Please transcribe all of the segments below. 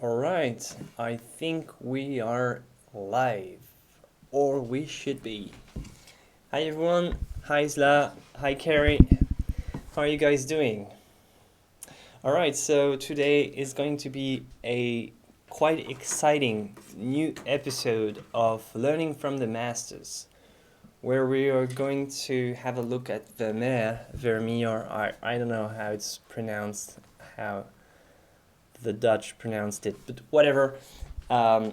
Alright, I think we are live, or we should be. Hi everyone, hi Isla, hi Carrie, how are you guys doing? Alright, so today is going to be a quite exciting new episode of Learning from the Masters, where we are going to have a look at Vermeer, I don't know how it's pronounced, how the Dutch pronounced it, but whatever. I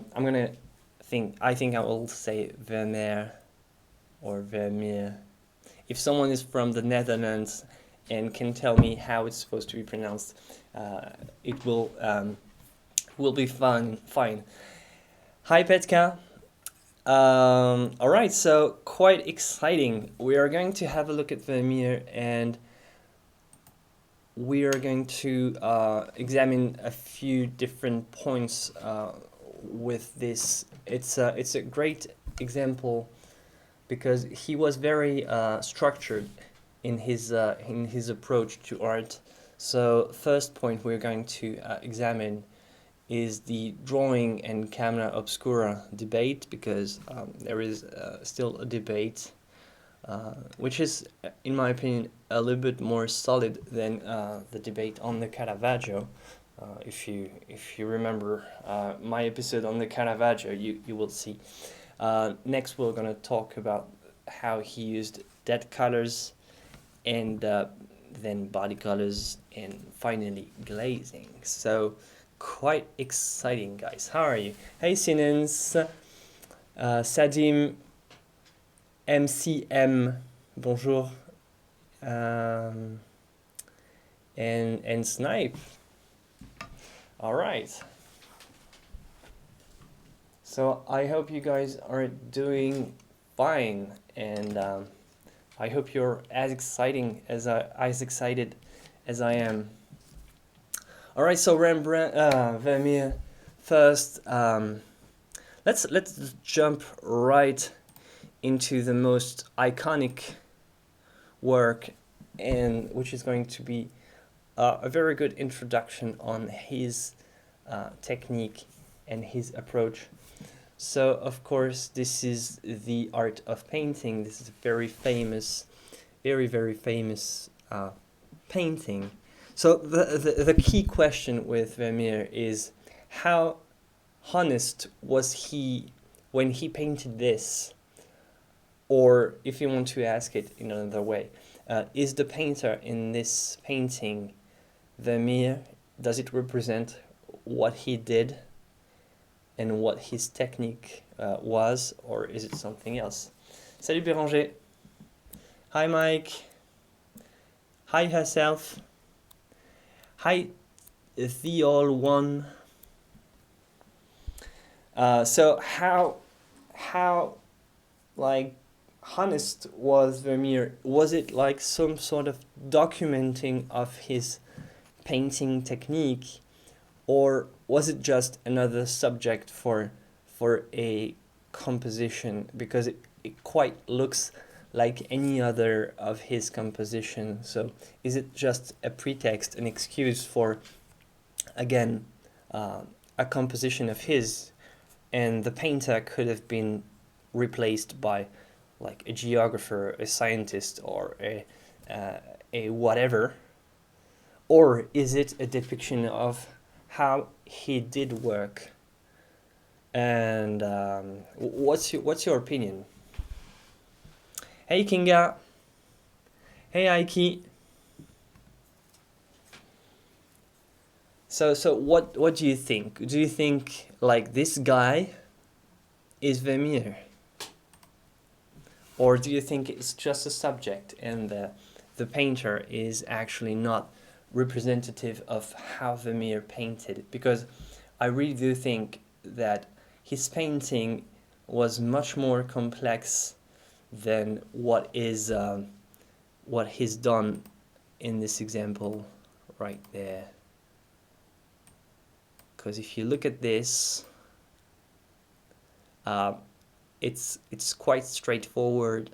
think I will say Vermeer or Vermeer. If someone is from the Netherlands and can tell me how it's supposed to be pronounced, it will be fine. Hi Petka. All right, so quite exciting. We are going to have a look at Vermeer and we are going to examine a few different points with this. It's a great example because he was very structured in his approach to art. So first point we're going to examine is the drawing and camera obscura debate, because there is still a debate which is, in my opinion, a little bit more solid than the debate on the Caravaggio. If you remember my episode on the Caravaggio, you will see. Next, we're going to talk about how he used dead colors, and then body colors, and finally glazing. So quite exciting, guys. How are you? Hey, Sinens, Sadim, MCM, bonjour, and Snipe. All right. So I hope you guys are doing fine, and I hope you're as excited as I am. All right. So Vermeer. First, let's jump right into the most iconic work, and which is going to be a very good introduction on his technique and his approach. So of course this is the art of painting. This is a very famous painting. So the key question with Vermeer is, how honest was he when he painted this? Or if you want to ask it in another way, is the painter in this painting Vermeer? Does it represent what he did and what his technique was, or is it something else? Salut Béranger. Hi Mike. Hi herself. Hi the all one. So how like honest was Vermeer? Was it like some sort of documenting of his painting technique, or was it just another subject for a composition? Because it quite looks like any other of his composition. So is it just a pretext, an excuse for, again, a composition of his, and the painter could have been replaced by like a geographer, a scientist, or a whatever? Or is it a depiction of how he did work? And what's your opinion? Hey Kinga. Hey Aiki. So what do you think? Do you think like this guy is Vermeer? Or do you think it's just a subject and the painter is actually not representative of how Vermeer painted? Because I really do think that his painting was much more complex than what he's done in this example right there. Because if you look at this, it's quite straightforward,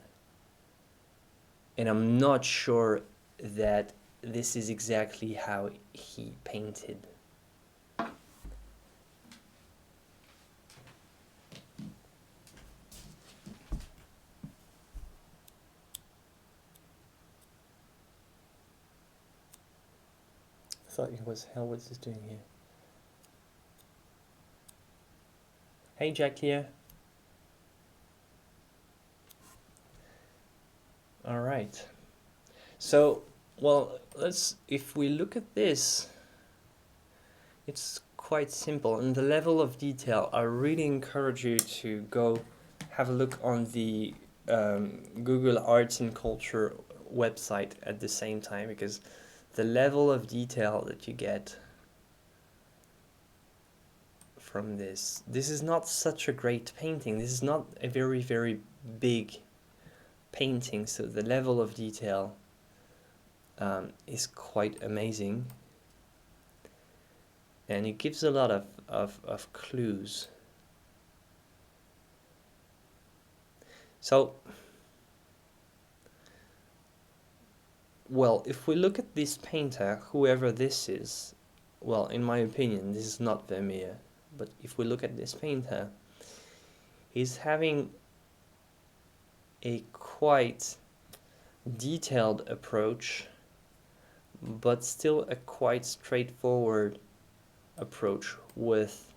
and I'm not sure that this is exactly how he painted. thought it was hell. What's this doing here? Hey, Jack here. All right. So, well, if we look at this, it's quite simple. And the level of detail, I really encourage you to go have a look on the Google Arts and Culture website at the same time, because the level of detail that you get from this is not such a great painting. This is not a very, very big painting, so the level of detail is quite amazing, and it gives a lot of clues. So, well, if we look at this painter, whoever this is, well, in my opinion, this is not Vermeer, but if we look at this painter, he's having a quite detailed approach, but still a quite straightforward approach with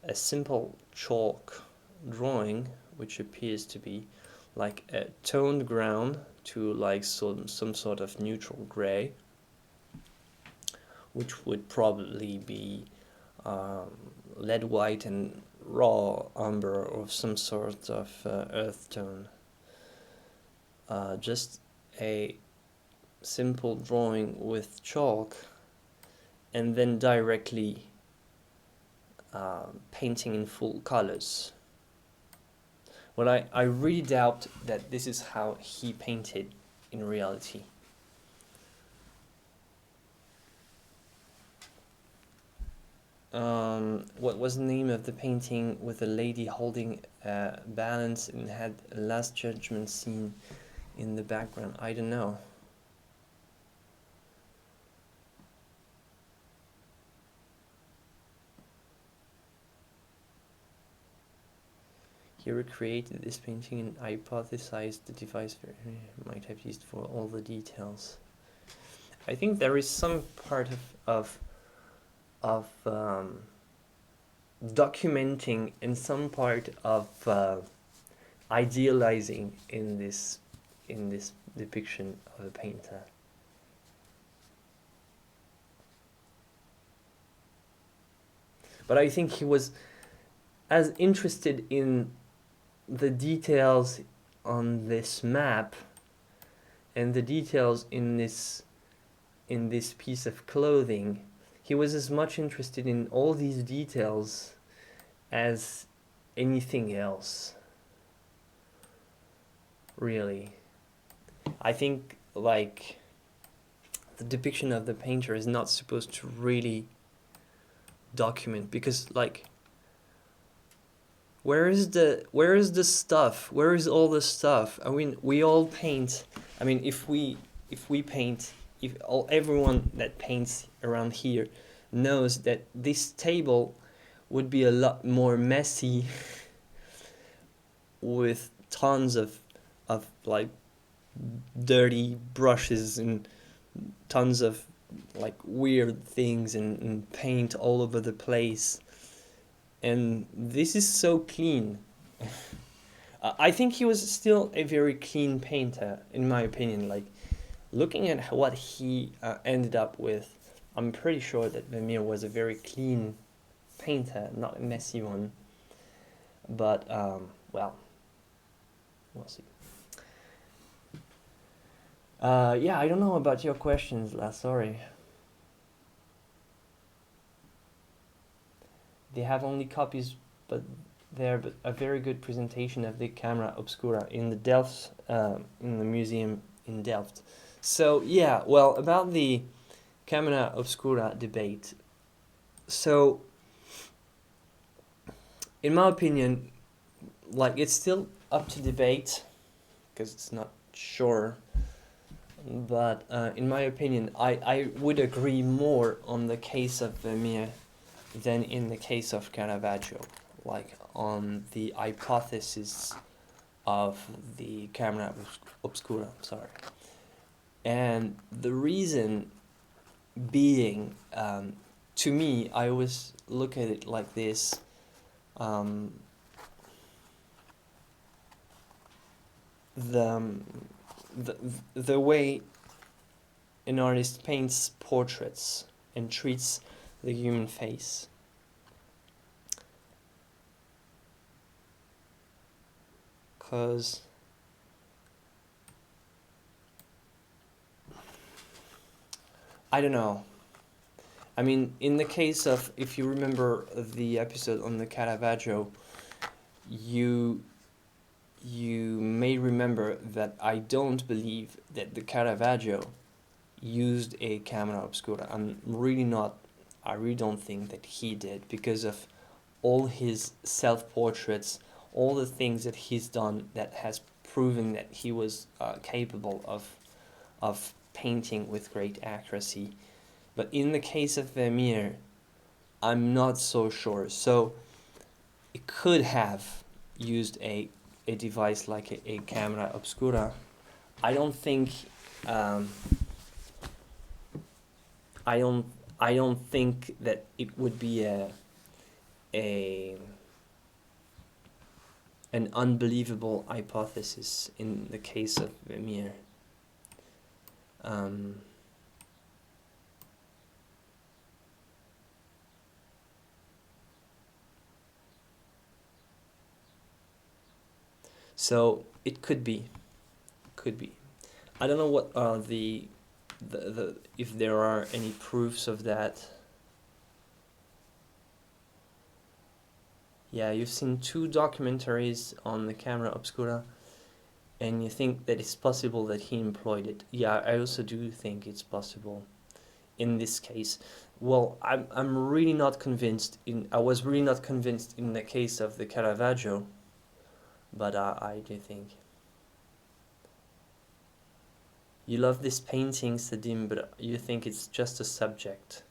a simple chalk drawing, which appears to be like a toned ground to like some sort of neutral gray, which would probably be lead white and raw umber or some sort of earth tone. Just a simple drawing with chalk, and then directly painting in full colors. Well, I really doubt that this is how he painted in reality. What was the name of the painting with a lady holding a balance and had a Last Judgment scene in the background? I don't know. He recreated this painting and hypothesized the device might have used for all the details. I think there is some part of documenting and some part of idealizing in this depiction of a painter. But I think he was as interested in the details on this map and the details in this piece of clothing. He was as much interested in all these details as anything else, really. I think, like, the depiction of the painter is not supposed to really document, because, like, where is the stuff? Where is all the stuff? I mean, we all paint. I mean, if we paint, everyone that paints around here knows that this table would be a lot more messy with tons of like dirty brushes and tons of like weird things and paint all over the place. And this is so clean. I think he was still a very clean painter, in my opinion. Like, looking at what he ended up with, I'm pretty sure that Vermeer was a very clean painter, not a messy one. But, well, we'll see. Yeah, I don't know about your questions, sorry. They have only copies, but a very good presentation of the camera obscura in the Delft, in the museum in Delft. So yeah, well, about the camera obscura debate. So, in my opinion, like, it's still up to debate because it's not sure. But in my opinion, I would agree more on the case of Vermeer than in the case of Caravaggio, like on the hypothesis of the camera obscura, sorry. And the reason being. To me, I always look at it like this. Um, the, the the way an artist paints portraits and treats the human face. Because I don't know. I mean, in the case of, if you remember the episode on the Caravaggio, you may remember that I don't believe that the Caravaggio used a camera obscura. I really don't think that he did, because of all his self-portraits, all the things that he's done that has proven that he was capable of painting with great accuracy. But in the case of Vermeer, I'm not so sure. So it could have used a device like a camera obscura. I don't think I don't think that it would be an unbelievable hypothesis in the case of Vermeer. So it could be. I don't know what are the if there are any proofs of that. Yeah, you've seen 2 documentaries on the camera obscura, and you think that it's possible that he employed it. Yeah, I also do think it's possible in this case. Well, I'm really not convinced. I was really not convinced in the case of the Caravaggio, but I do think. You love this painting, Sadim, but you think it's just a subject.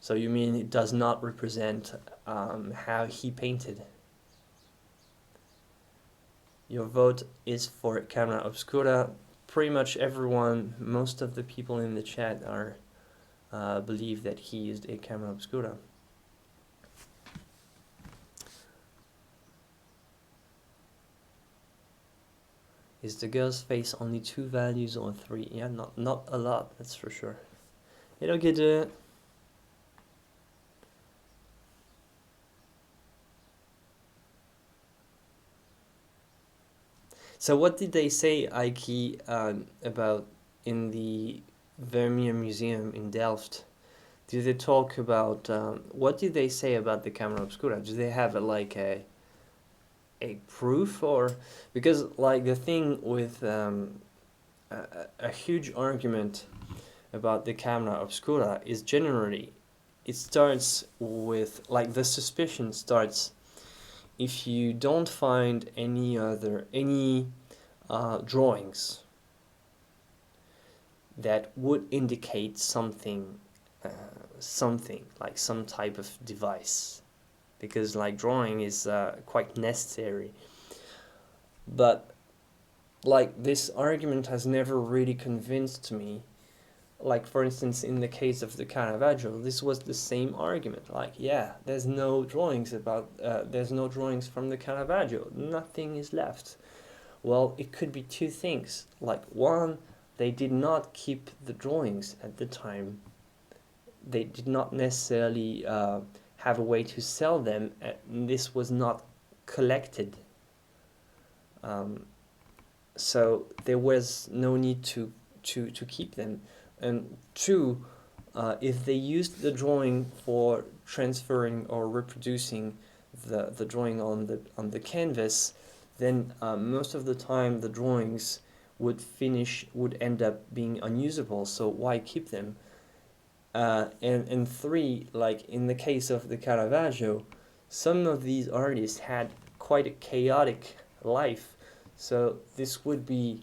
So you mean it does not represent how he painted? Your vote is for camera obscura. Pretty much everyone, most of the people in the chat are believe that he used a camera obscura. Is the girl's face only 2 values or 3? Yeah, not a lot, that's for sure. Hello, Gede. So what did they say, Aiki, about in the Vermeer Museum in Delft? Did they talk about, what did they say about the camera obscura? Do they have a proof, or because like the thing with a huge argument about the camera obscura is generally it starts with like the suspicion starts if you don't find any drawings that would indicate something like some type of device, because like drawing is quite necessary. But like this argument has never really convinced me. Like for instance, in the case of the Caravaggio, this was the same argument. Like, yeah, there's no drawings from the Caravaggio. Nothing is left. Well, it could be 2 things. Like, one, they did not keep the drawings at the time. They did not necessarily have a way to sell them. This was not collected. So there was no need to keep them. And 2, if they used the drawing for transferring or reproducing the drawing on the canvas, then most of the time the drawings would end up being unusable. So why keep them? And 3, like in the case of the Caravaggio, some of these artists had quite a chaotic life. So this would be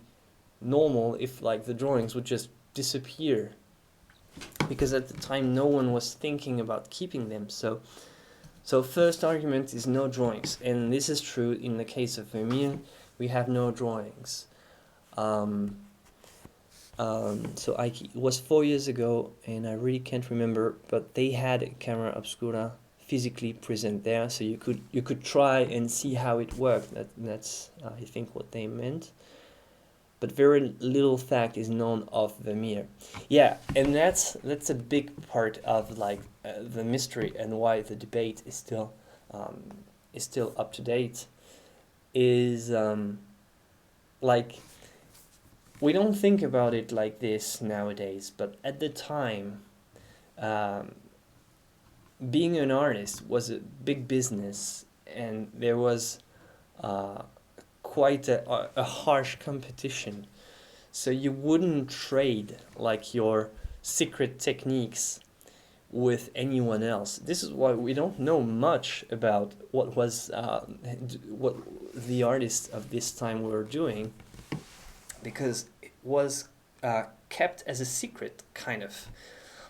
normal if like the drawings would just disappear, because at the time no one was thinking about keeping them. So first argument is no drawings, and this is true in the case of Vermeer. We have no drawings. So it was 4 years ago, and I really can't remember, but they had a camera obscura physically present there, so you could try and see how it worked. That's I think what they meant. But very little fact is known of Vermeer. Yeah, and that's a big part of like the mystery and why the debate is still up to date. Is like we don't think about it like this nowadays, but at the time, being an artist was a big business, and there was quite a harsh competition. So you wouldn't trade like your secret techniques with anyone else. This is why we don't know much about what the artists of this time were doing, because it was kept as a secret, kind of.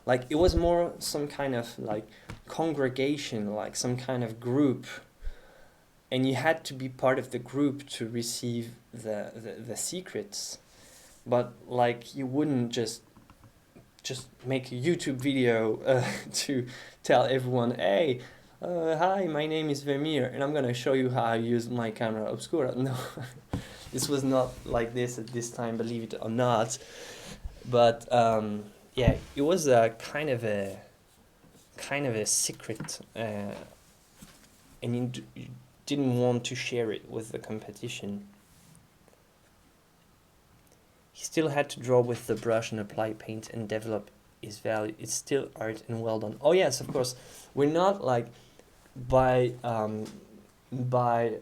Like it was more some kind of like congregation, like some kind of group, and you had to be part of the group to receive the secrets. But like you wouldn't just make a YouTube video to tell everyone, hey, hi, my name is Vermeer, and I'm gonna show you how I use my camera obscura. No, this was not like this at this time, believe it or not. But yeah, it was a kind of a secret, and you didn't want to share it with the competition. He still had to draw with the brush and apply paint and develop his value. It's still art and well done. Oh yes, of course. We're not like by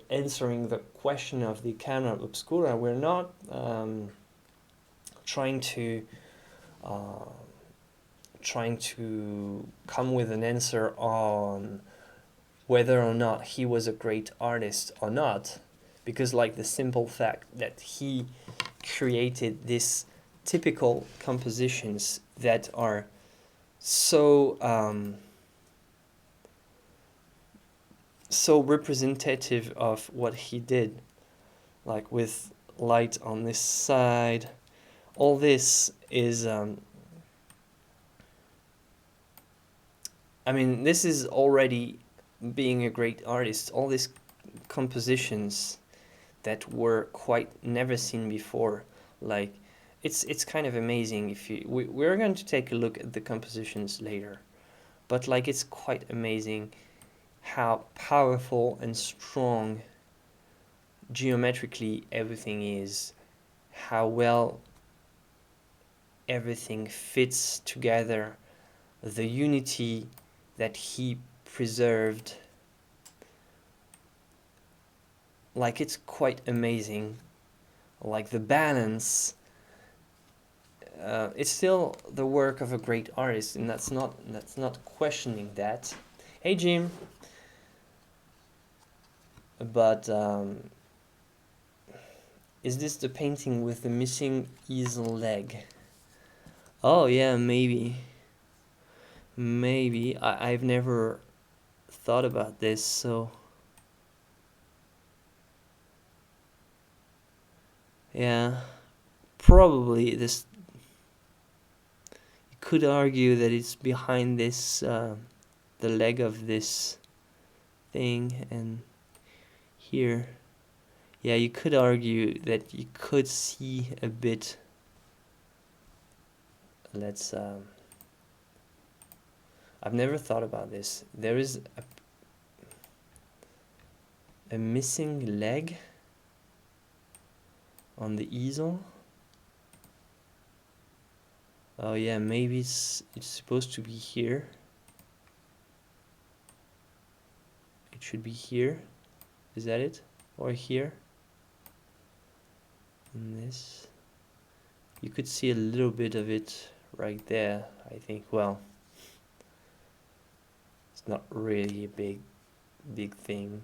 answering the question of the camera obscura. We're not trying to come with an answer on whether or not he was a great artist or not, because like the simple fact that he created these typical compositions that are so representative of what he did, like with light on this side. All this is I mean, this is already being a great artist. All these compositions that were quite never seen before, like it's kind of amazing. If we're going to take a look at the compositions later, but like it's quite amazing how powerful and strong geometrically everything is, how well everything fits together, the unity that he preserved. Like it's quite amazing. Like the balance, it's still the work of a great artist, and that's not questioning that. Hey Jim. But is this the painting with the missing easel leg? Oh yeah, maybe. I've never thought about this, so yeah, probably this. You could argue that it's behind this, the leg of this thing, and here, yeah, you could argue that you could see a bit. Let's. I've never thought about this. There is a missing leg on the easel. Oh yeah, maybe it's supposed to be here. It should be here. Is that it? Or here? And this. You could see a little bit of it right there, I think. Well, it's not really a big thing.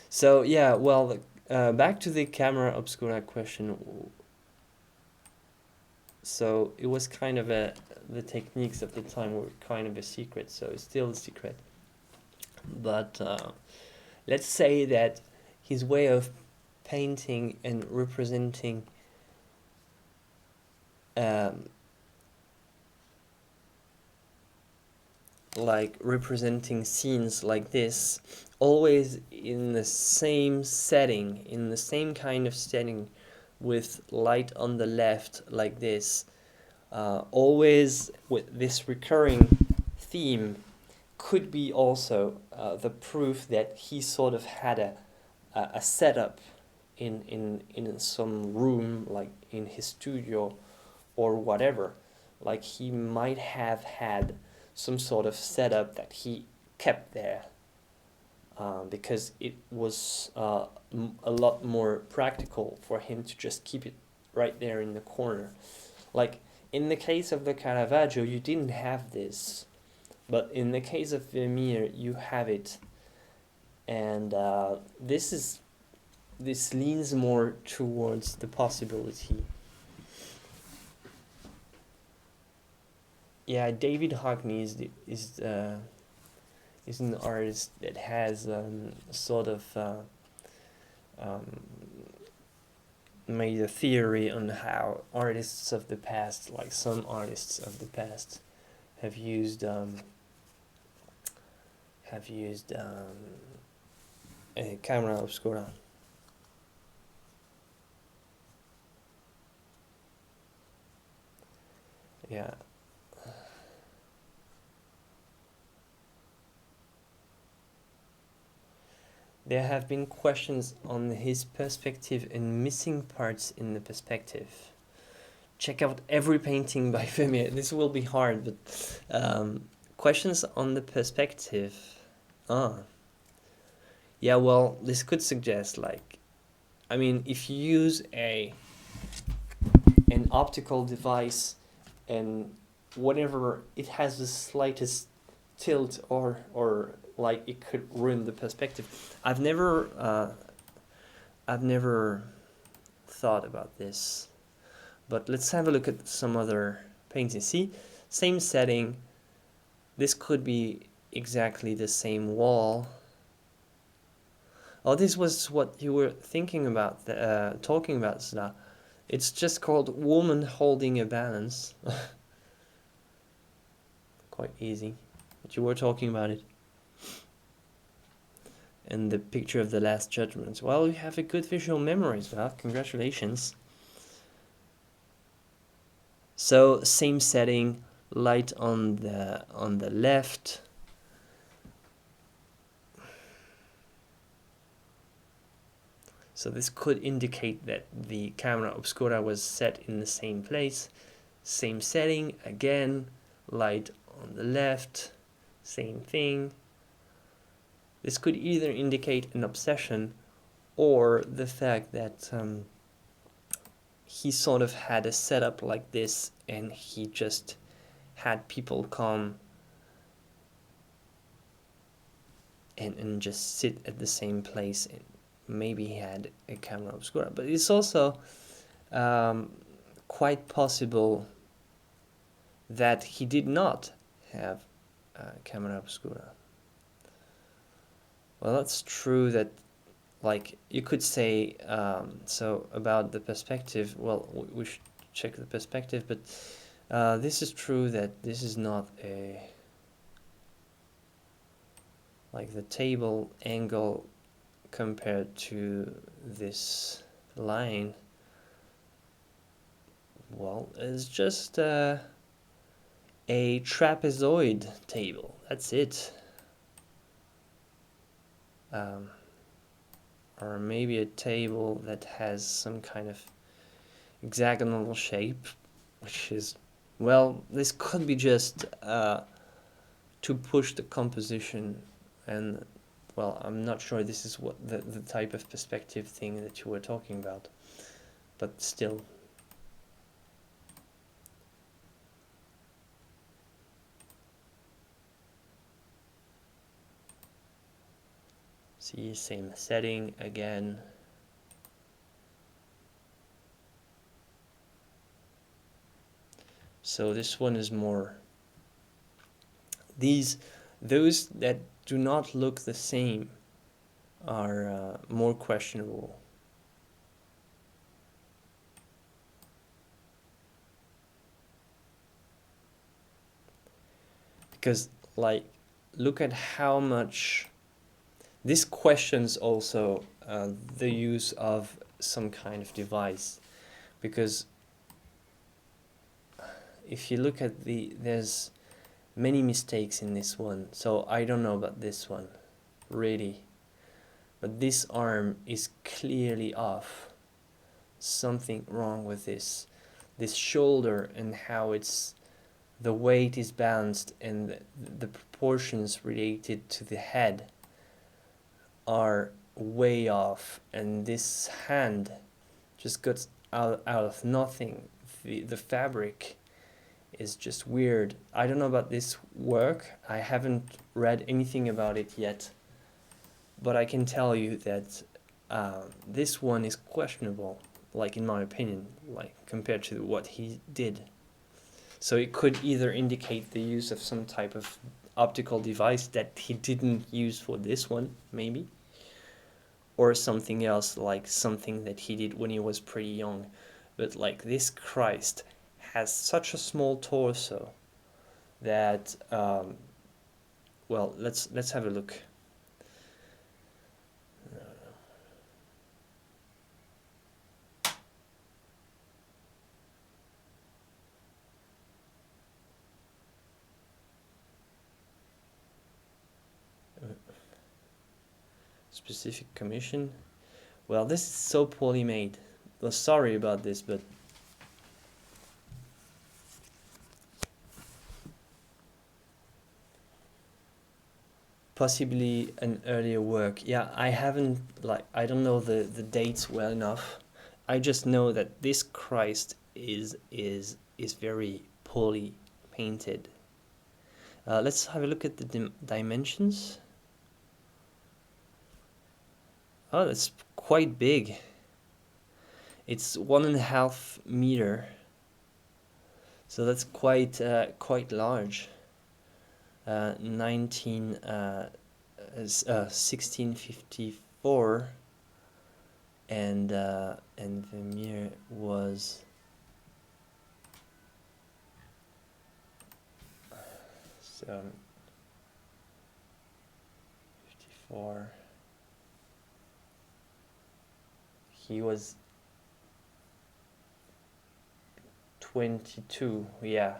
So yeah, well, back to the camera obscura question. So it was kind of the techniques of the time were kind of a secret, so it's still a secret. But let's say that his way of painting and representing like representing scenes like this, always in the same setting, in the same kind of setting, with light on the left like this, always with this recurring theme, could be also the proof that he sort of had a setup in some room, like in his studio or whatever. Like he might have had some sort of setup that he kept there, because it was a lot more practical for him to just keep it right there in the corner. Like in the case of the Caravaggio, you didn't have this, but in the case of Vermeer, you have it, and this leans more towards the possibility. Yeah, David Hockney is an artist that has sort of made a theory on how artists of the past, like some artists of the past, have used a camera obscura. Yeah. There have been questions on his perspective and missing parts in the perspective. Check out every painting by Vermeer. This will be hard, but questions on the perspective. Yeah, well, this could suggest, like, I mean, if you use an optical device and whatever, it has the slightest tilt or like it could ruin the perspective. I've never thought about this, but let's have a look at some other paintings. See, same setting. This could be exactly the same wall. Oh, this was what you were thinking about, talking about, cela. It's just called Woman Holding a Balance. Quite easy. But you were talking about it. And the picture of the Last Judgment. Well, you have a good visual memory as well. Congratulations. So same setting, light on the left. So this could indicate that the camera obscura was set in the same place. Same setting, again, light on the left, same thing. This could either indicate an obsession or the fact that he sort of had a setup like this and he just had people come and just sit at the same place, and maybe he had a camera obscura. But it's also quite possible that he did not have a camera obscura. Well, that's true that, like, you could say, so about the perspective, well, we should check the perspective, but this is true that this is not like the table angle compared to this line. Well, it's just a trapezoid table, that's it. Or maybe a table that has some kind of hexagonal shape, which is, well, this could be just to push the composition, and, well, I'm not sure this is what the type of perspective thing that you were talking about, but still. See, same setting again. So this one is more, those that do not look the same are more questionable. Because, like, look at how much this questions also the use of some kind of device. Because if you look at there's many mistakes in this one. So I don't know about this one, really. But this arm is clearly off. Something wrong with this. This shoulder and how the weight is balanced and the proportions related to the head are way off. And this hand just got out of nothing. The fabric is just weird. I don't know about this work. I haven't read anything about it yet. But I can tell you that this one is questionable, like in my opinion, like compared to what he did. So it could either indicate the use of some type of optical device that he didn't use for this one, maybe, or something else, like something that he did when he was pretty young. But like this Christ has such a small torso that, well, let's have a look. Specific commission. Well, this is so poorly made. Well, sorry about this, but possibly an earlier work. Yeah, I don't know the dates well enough. I just know that this Christ is very poorly painted. Let's have a look at the dimensions. Oh, that's quite big. It's 1.5 meter. So that's quite large. 1654, and Vermeer was 54. He was 22. Yeah.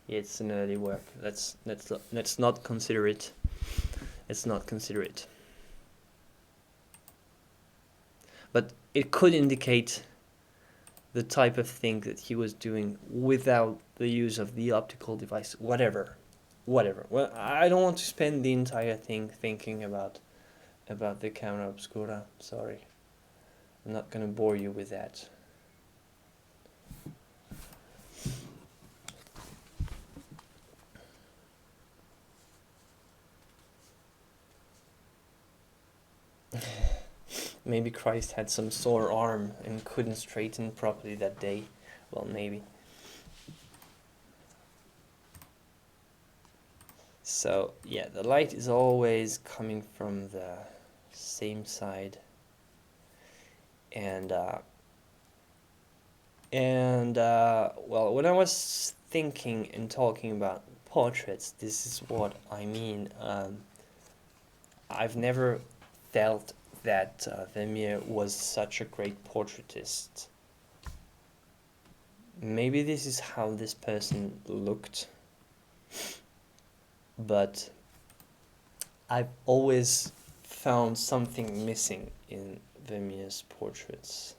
It's an early work. Let's not consider it. Let's not consider it. But it could indicate the type of thing that he was doing without the use of the optical device. Whatever. Well, I don't want to spend the entire thing thinking about the camera obscura. Sorry, I'm not gonna bore you with that. Maybe Christ had some sore arm and couldn't straighten properly that day. Well, maybe. So, yeah, the light is always coming from the same side. And well, when I was thinking and talking about portraits, this is what I mean. I've never felt that Vermeer was such a great portraitist. Maybe this is how this person looked, but I've always found something missing in Vermeer's portraits.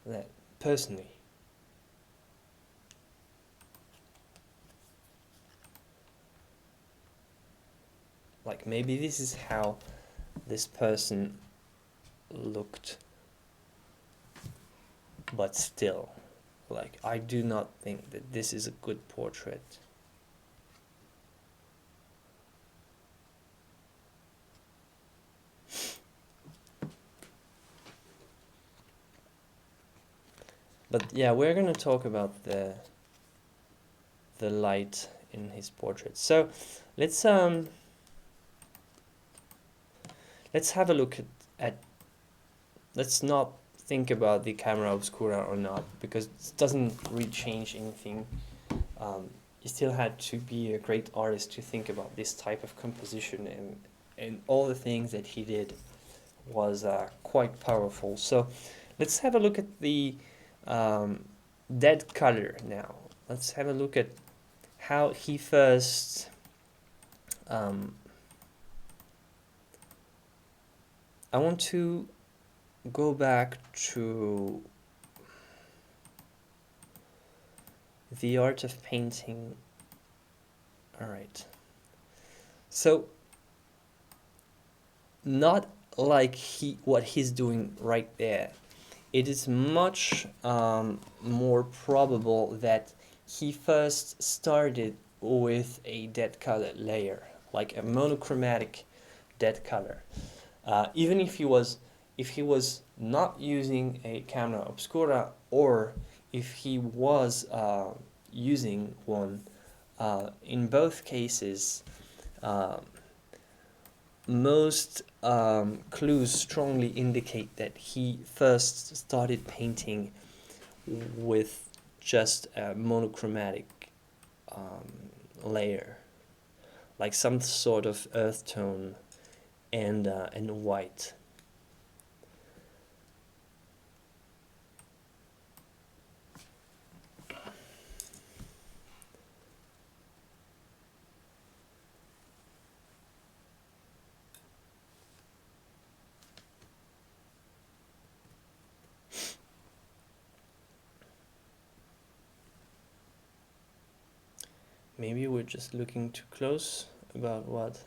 That, personally. Like, maybe this is how this person looked, but still, like, I do not think that this is a good portrait. But yeah, we're gonna talk about the light in his portrait. So let's have a look at let's not think about the camera obscura or not, because it doesn't really change anything. You still had to be a great artist to think about this type of composition, and all the things that he did was quite powerful. So let's have a look at the dead color now. Let's have a look at how he first I want to go back to the art of painting. All right. So not like what he's doing right there. It is much more probable that he first started with a dead color layer, like a monochromatic dead color. Even if he was not using a camera obscura, or if he was using one, in both cases, most clues strongly indicate that he first started painting with just a monochromatic layer, like some sort of earth tone and white. Maybe we're just looking too close about what?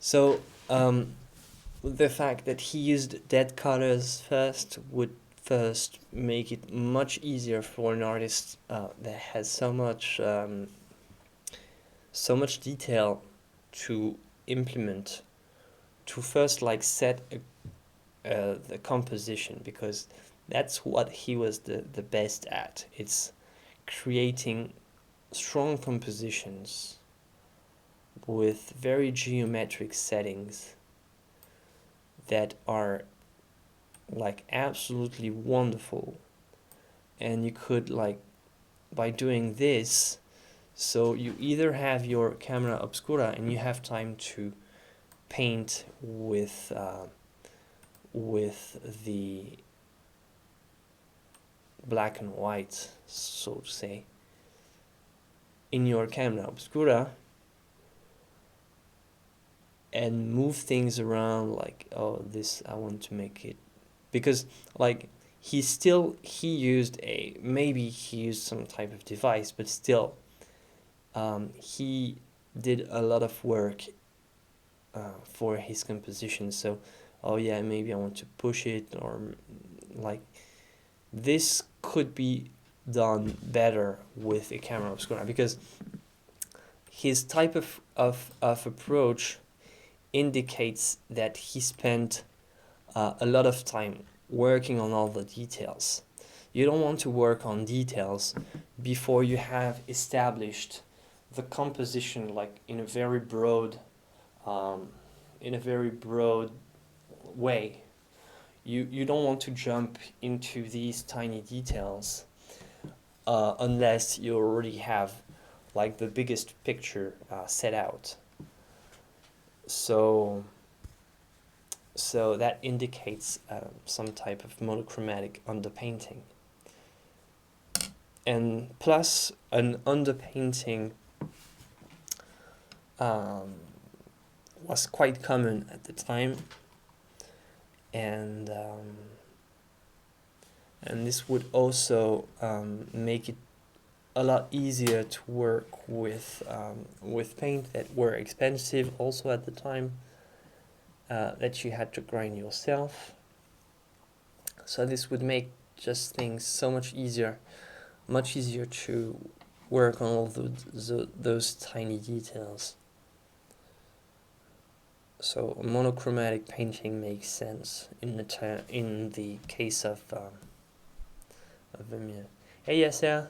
So the fact that he used dead colors first would first make it much easier for an artist that has so much detail to implement, to first like set the composition, because that's what he was the best at. It's creating strong compositions with very geometric settings that are like absolutely wonderful. And you could, like, by doing this, so you either have your camera obscura and you have time to paint with the black and white, so to say, in your camera obscura, and move things around, like, oh, this I want to make it, because like he used maybe he used some type of device, but still he did a lot of work for his composition. So, oh yeah, maybe I want to push it, or like this could be done better with a camera obscura, because his type of approach indicates that he spent a lot of time working on all the details. You don't want to work on details before you have established the composition, like in a very broad way. You don't want to jump into these tiny details unless you already have like the biggest picture set out. So that indicates some type of monochromatic underpainting. And plus, an underpainting was quite common at the time, and this would also make it a lot easier to work with paint that were expensive also at the time, that you had to grind yourself. So this would make just things so much easier to work on all those tiny details. So monochromatic painting makes sense in the case of Vermeer. Hey, yes, yeah.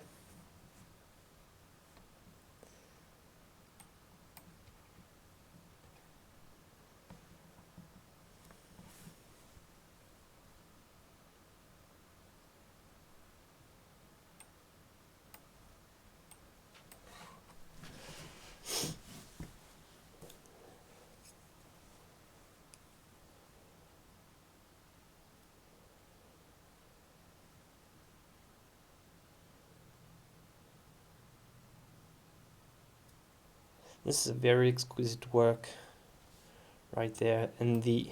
This is a very exquisite work right there, and the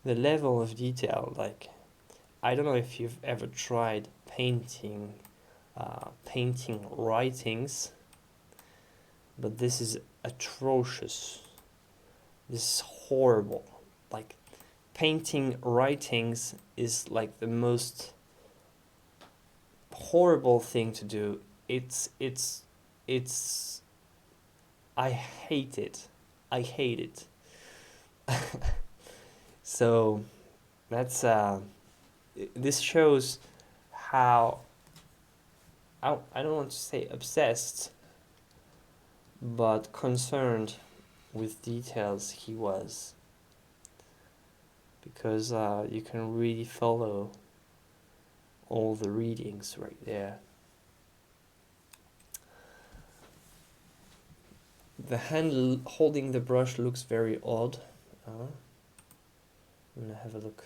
level of detail, like, I don't know if you've ever tried painting writings, but this is atrocious. This is horrible. Like, painting writings is like the most horrible thing to do. It's I hate it. I hate it. So that's this shows how I don't want to say obsessed, but concerned with details he was, because you can really follow all the readings right there. The hand holding the brush looks very odd. I'm gonna have a look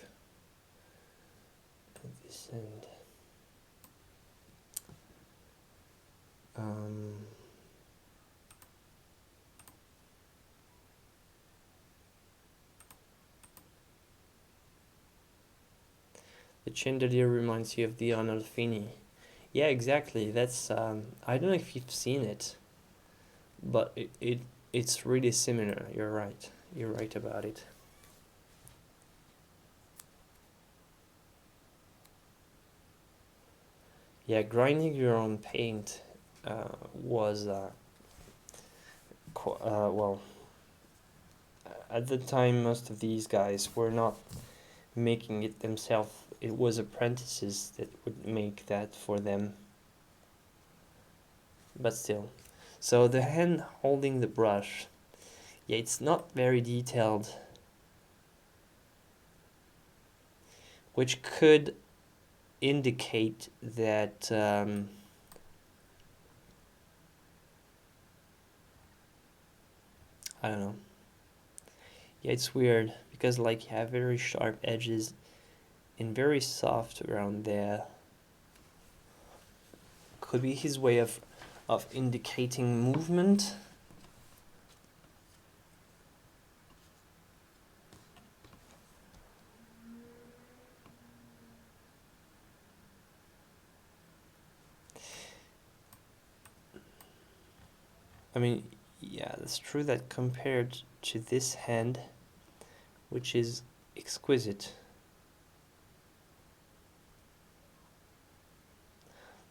at this end. The chandelier reminds you of the Arnolfini. Yeah, exactly. That's I don't know if you've seen it, but it's really similar. You're right. You're right about it. Yeah, grinding your own paint was well, at the time most of these guys were not making it themselves. It was apprentices that would make that for them. But still. So the hand holding the brush, yeah, it's not very detailed, which could indicate that I don't know. Yeah, it's weird because like you have very sharp edges and very soft around there. Could be his way of indicating movement. I mean, yeah, it's true that compared to this hand, which is exquisite,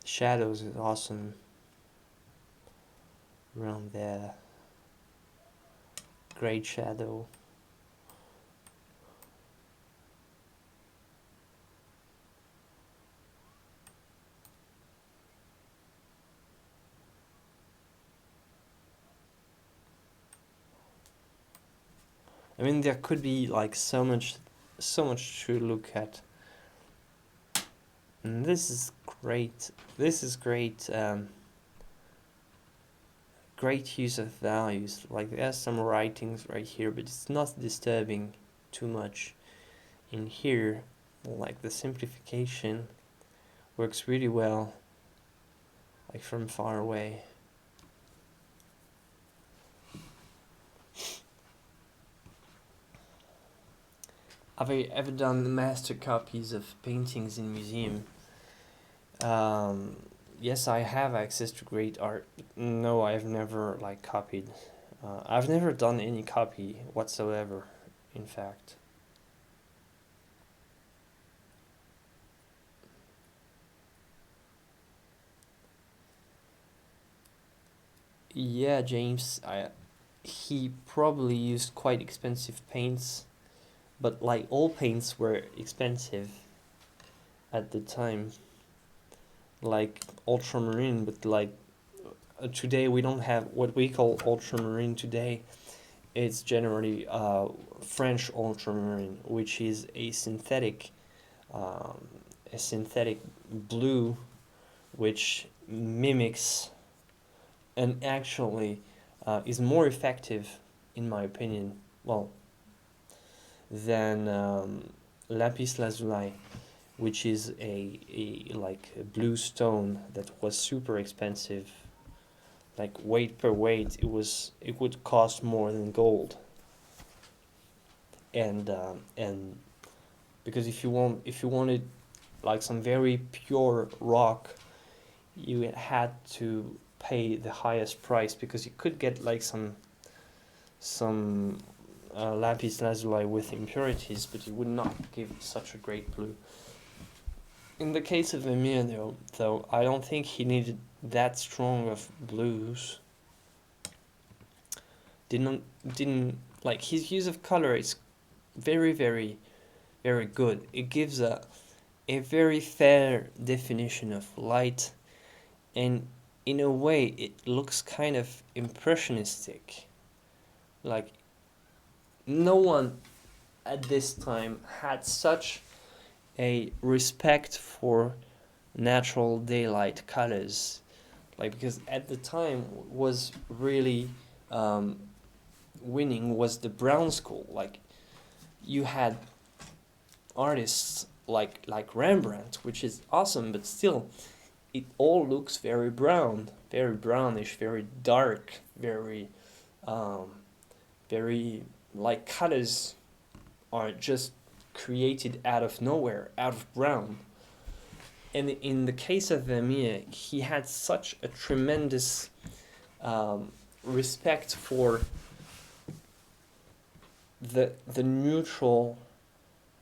the shadows is awesome around there. Great shadow. I mean, there could be like so much to look at. And this is great. This is great. Great use of values. Like there's some writings right here, but it's not disturbing too much. In here, like the simplification works really well. Like from far away. Have I ever done master copies of paintings in museum? Yes, I have access to great art. No, I've never like copied. I've never done any copy whatsoever, in fact. Yeah, James, he probably used quite expensive paints, but like all paints were expensive at the time, like ultramarine, but like today we don't have what we call ultramarine today. It's generally French ultramarine, which is um, a synthetic blue, which mimics and actually is more effective, in my opinion, well, than lapis lazuli, which is a like a blue stone that was super expensive. Like weight per weight, it would cost more than gold. And because if you wanted like some very pure rock, you had to pay the highest price, because you could get like some lapis lazuli with impurities, but it would not give such a great blue. In the case of Vermeer, though, I don't think he needed that strong of blues. Didn't like his use of color is very, very, very good. It gives a very fair definition of light, and in a way, it looks kind of impressionistic. Like no one at this time had such a respect for natural daylight colors, like, because at the time was really winning was the brown school. Like you had artists like Rembrandt, which is awesome, but still it all looks very brown, very brownish, very dark, very um, very like colors are just created out of nowhere, out of brown. And in the case of Vermeer, he had such a tremendous respect for the neutral,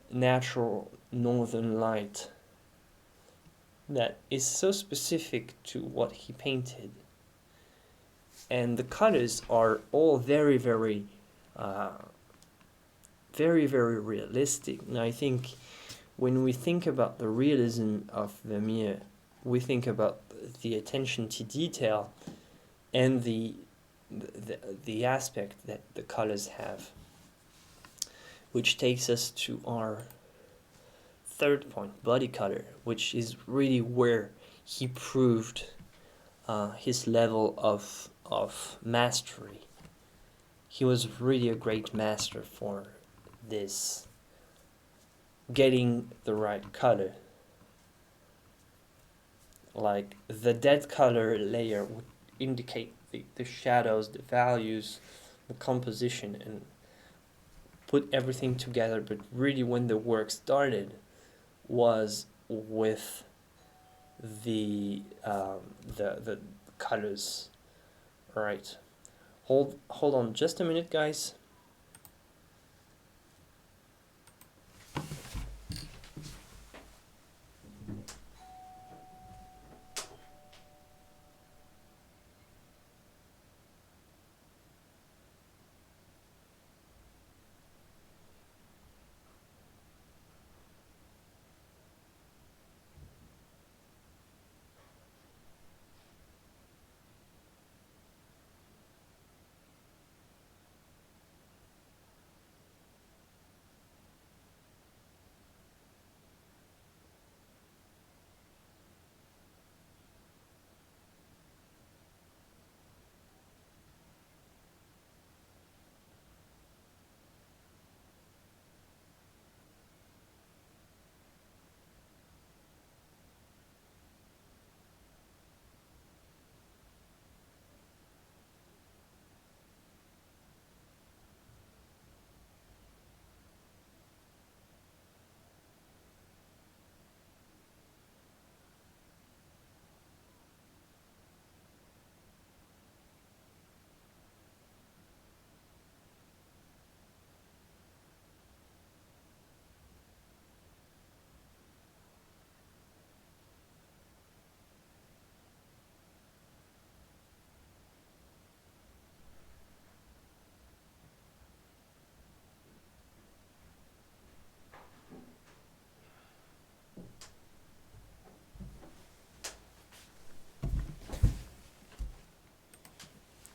natural northern light that is so specific to what he painted. And the colors are all very, very, very, very realistic. And I think when we think about the realism of Vermeer, we think about the attention to detail and the aspect that the colors have, which takes us to our third point, body color, which is really where he proved his level of mastery. He was really a great master for this, getting the right color. Like the dead color layer would indicate the shadows, the values, the composition, and put everything together. But really when the work started was with the colors. All right, hold on just a minute, guys.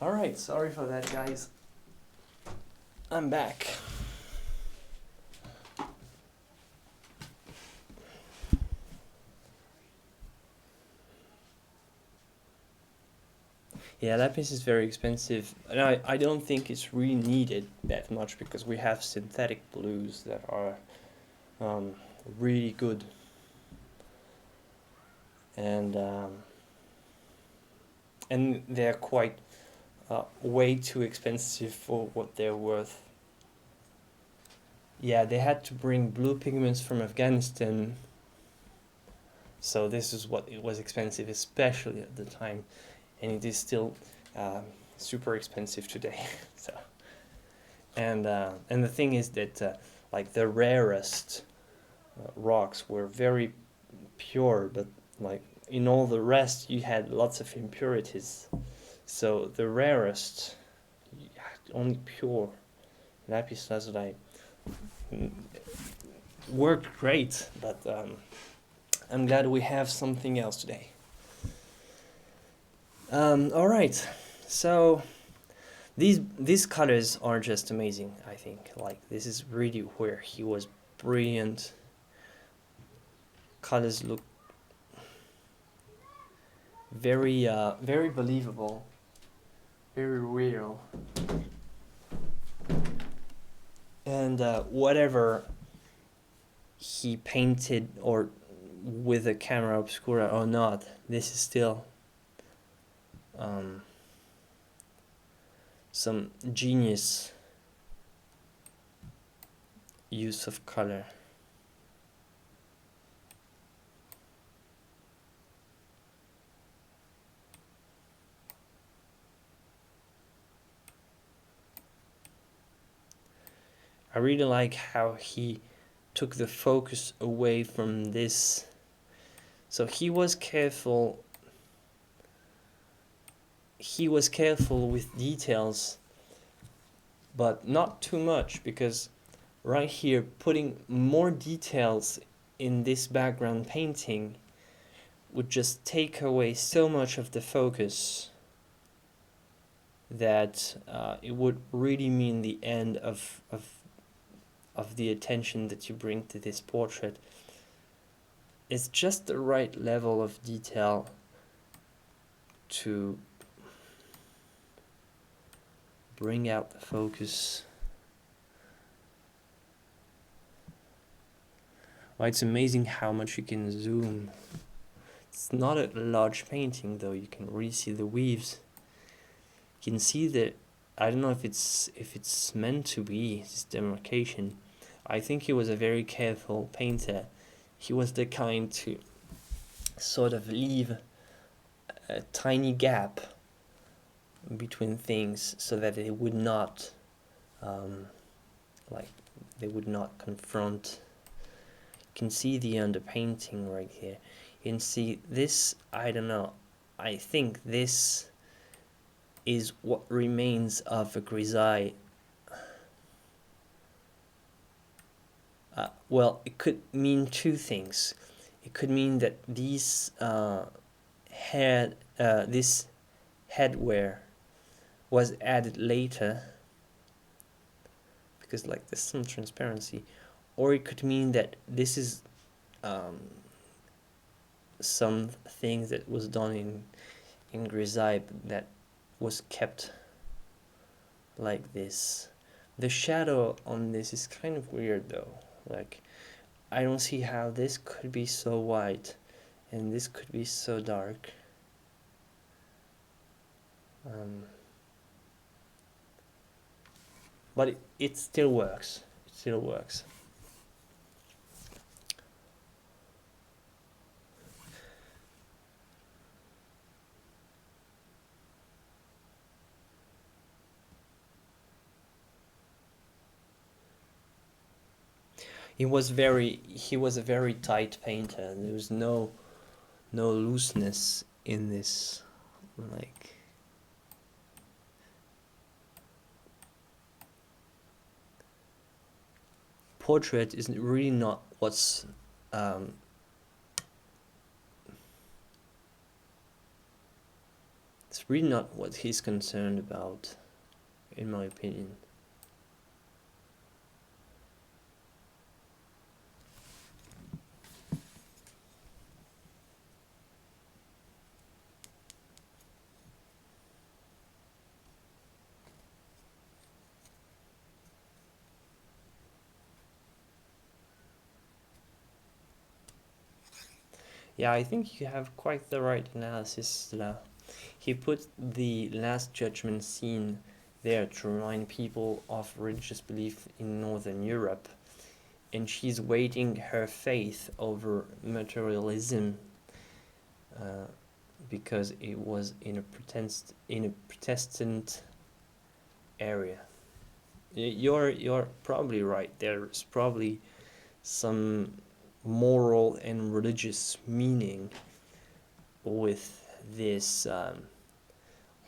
Alright, sorry for that, guys. I'm back. Yeah, that piece is very expensive, and I don't think it's really needed that much because we have synthetic blues that are really good, and they're quite way too expensive for what they're worth. Yeah, they had to bring blue pigments from Afghanistan, so this is what it was expensive, especially at the time. And it is still super expensive today. So, and the thing is that like the rarest rocks were very pure, but like in all the rest you had lots of impurities. So the rarest, only pure lapis lazuli worked great, but I'm glad we have something else today. All right, so these colors are just amazing. I think like this is really where he was brilliant. Colors look very very believable, very real, and whatever he painted, or with a camera obscura or not, this is still some genius use of color. I really like how he took the focus away from this. So he was careful with details, but not too much, because right here, putting more details in this background painting would just take away so much of the focus that it would really mean the end of the attention that you bring to this portrait. It's just the right level of detail to bring out the focus. Well, it's amazing how much you can zoom. It's not a large painting though, you can really see the weaves. You can see that, I don't know if it's meant to be this demarcation. I think he was a very careful painter. He was the kind to sort of leave a tiny gap between things so that they would not they would not confront. You can see the underpainting right here. You can see this, I don't know, I think this is what remains of a grisaille. Well, it could mean two things. It could mean that these this headwear was added later, because like there's some transparency, or it could mean that this is something that was done in grisaille that was kept like this. The shadow on this is kind of weird though. Like, I don't see how this could be so white and this could be so dark. But it still works. It still works. He was a very tight painter. There was no looseness in this, like, portrait is really not what's it's really not what he's concerned about, in my opinion. Yeah, I think you have quite the right analysis, Cela. He put the Last Judgment scene there to remind people of religious belief in Northern Europe, and she's weighting her faith over materialism because it was in a Protestant area. You're probably right. There's probably some moral and religious meaning with this,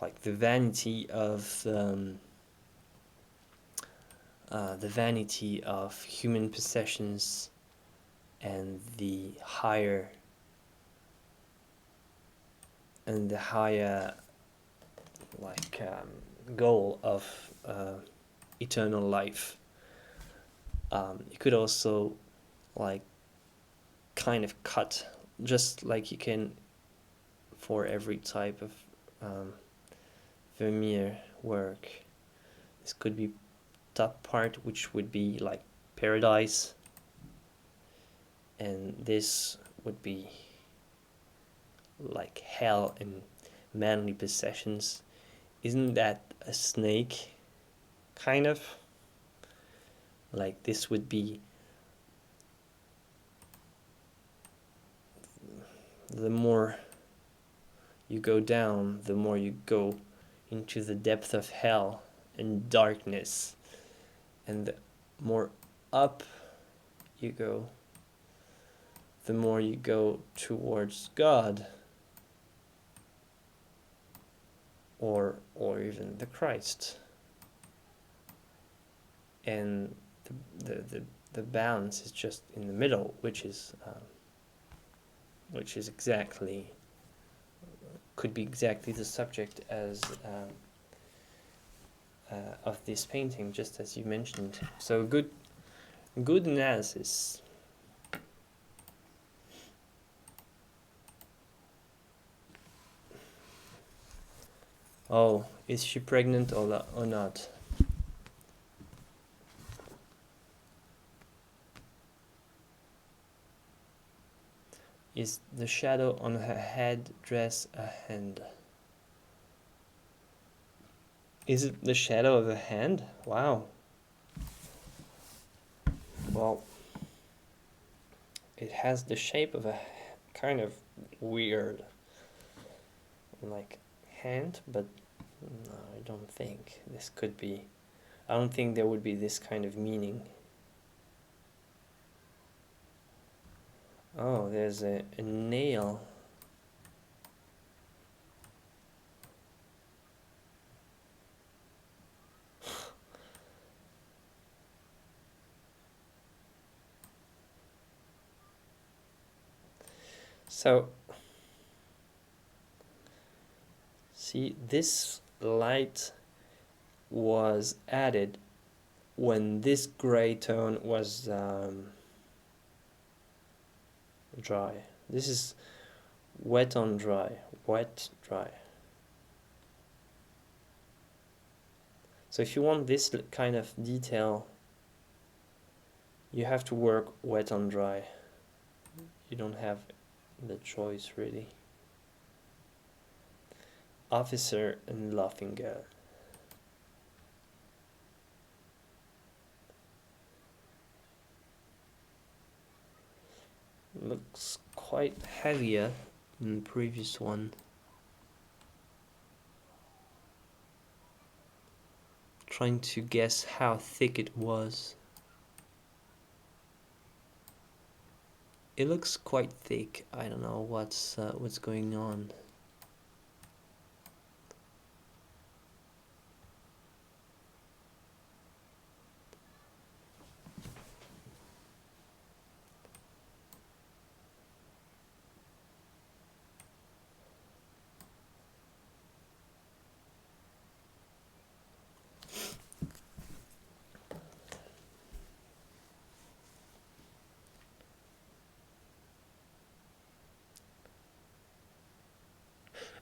like the vanity of human possessions and the higher like goal of eternal life. You could also like kind of cut, just like you can for every type of Vermeer work. This could be top part, which would be like paradise, and this would be like hell and manly possessions. Isn't that a snake? Kind of. Like this would be the more you go down, the more you go into the depth of hell and darkness, and the more up you go, the more you go towards God, or even the Christ. And the balance is just in the middle, which is exactly, could be exactly the subject as of this painting, just as you mentioned. So good analysis. Oh, is she pregnant or not? Is the shadow on her head dress a hand? Is it the shadow of a hand? Wow. Well, it has the shape of a kind of weird, like, hand, but no, I don't think this could be. I don't think there would be this kind of meaning. Oh, there's a nail. So, see, this light was added when this gray tone was dry. This is wet on dry, wet, dry. So if you want this kind of detail, you have to work wet on dry. You don't have the choice, really. Officer and laughing girl. Looks quite heavier than the previous one. Trying to guess how thick it was. It looks quite thick. I don't know what's going on.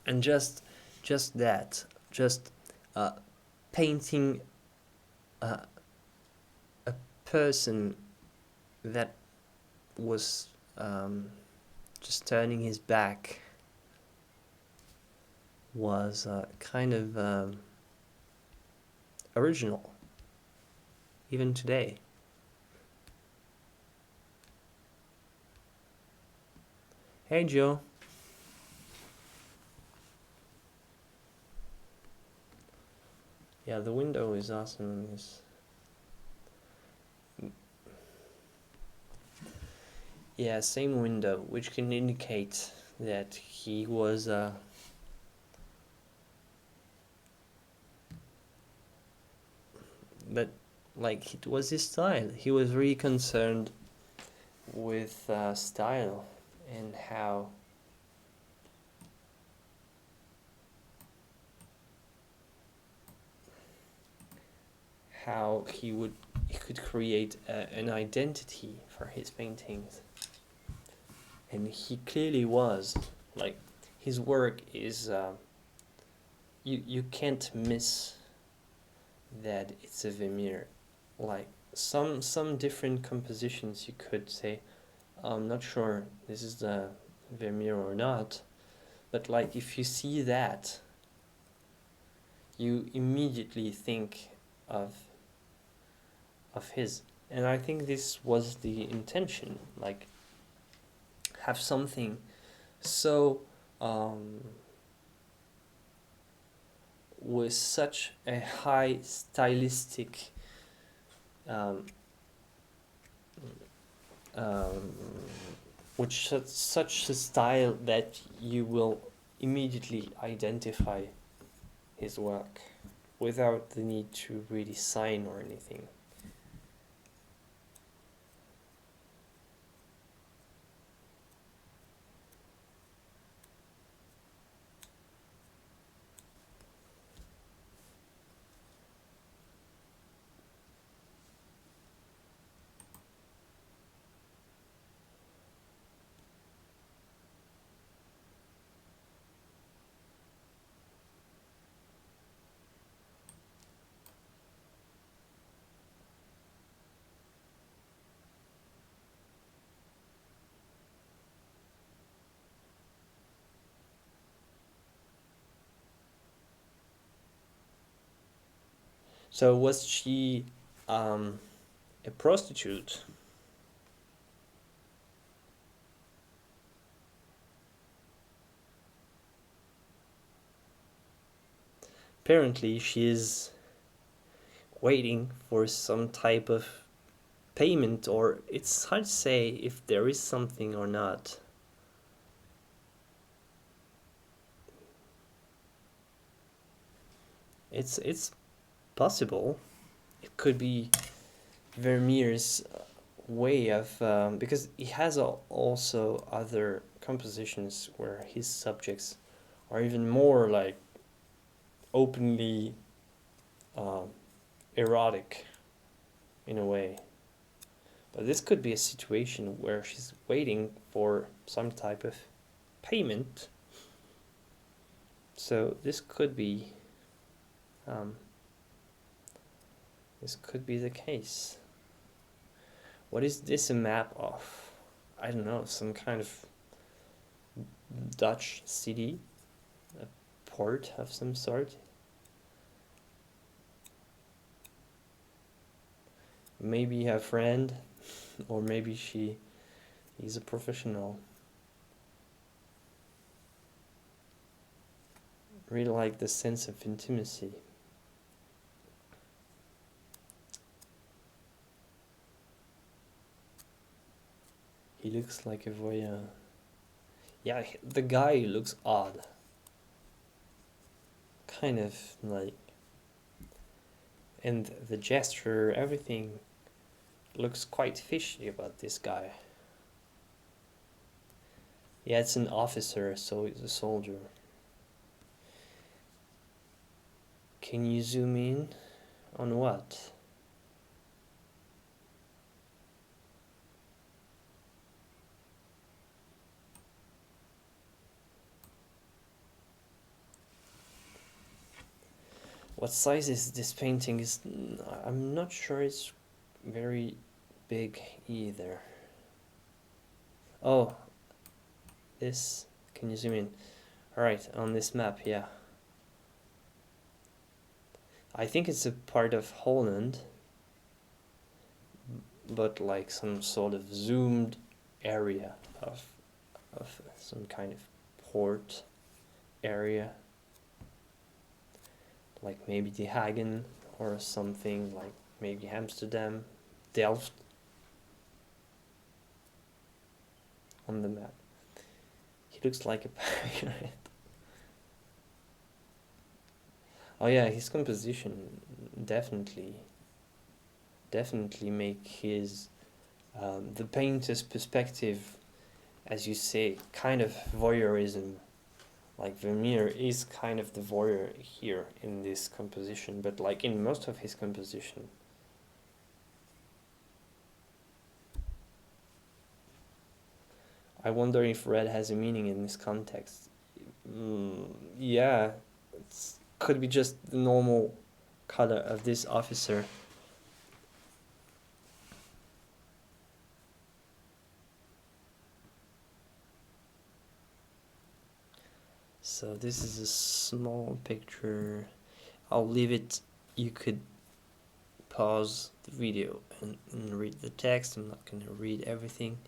And just that, just painting a person that was just turning his back was kind of original, even today. Hey Joe. Yeah, the window is awesome. Yeah, same window, which can indicate that he was but like it was his style. He was really concerned with style and how he could create an identity for his paintings. And he clearly was, like, his work is you can't miss that it's a Vermeer. Like some different compositions you could say, I'm not sure this is the Vermeer or not, but like if you see that, you immediately think of his. And I think this was the intention, like have something so with such a high stylistic which such a style that you will immediately identify his work without the need to really sign or anything. So was she a prostitute? Apparently she is waiting for some type of payment, or it's hard to say if there is something or not. It's possible. It could be Vermeer's way of because he has also other compositions where his subjects are even more like openly erotic in a way. But this could be a situation where she's waiting for some type of payment. So this could be the case. What is this a map of? I don't know, some kind of Dutch city, a port of some sort. Maybe a friend, or maybe he's a professional. Really like the sense of intimacy. He looks like a voyeur. Yeah, the guy looks odd. Kind of like, and the gesture, everything looks quite fishy about this guy. Yeah, it's an officer, so he's a soldier. Can you zoom in on what? What size is this painting? I'm not sure it's very big either. Oh, this, can you zoom in? Alright, on this map, yeah. I think it's a part of Holland, but like some sort of zoomed area of some kind of port area, like maybe The Hague or something, like maybe Amsterdam, Delft on the map. He looks like a pirate. Oh yeah, his composition definitely make his the painter's perspective, as you say, kind of voyeurism. Like Vermeer is kind of the voyeur here in this composition, but like in most of his composition. I wonder if red has a meaning in this context. Yeah, it could be just the normal color of this officer. So this is a small picture. I'll leave it. You could pause the video and read the text. I'm not going to read everything.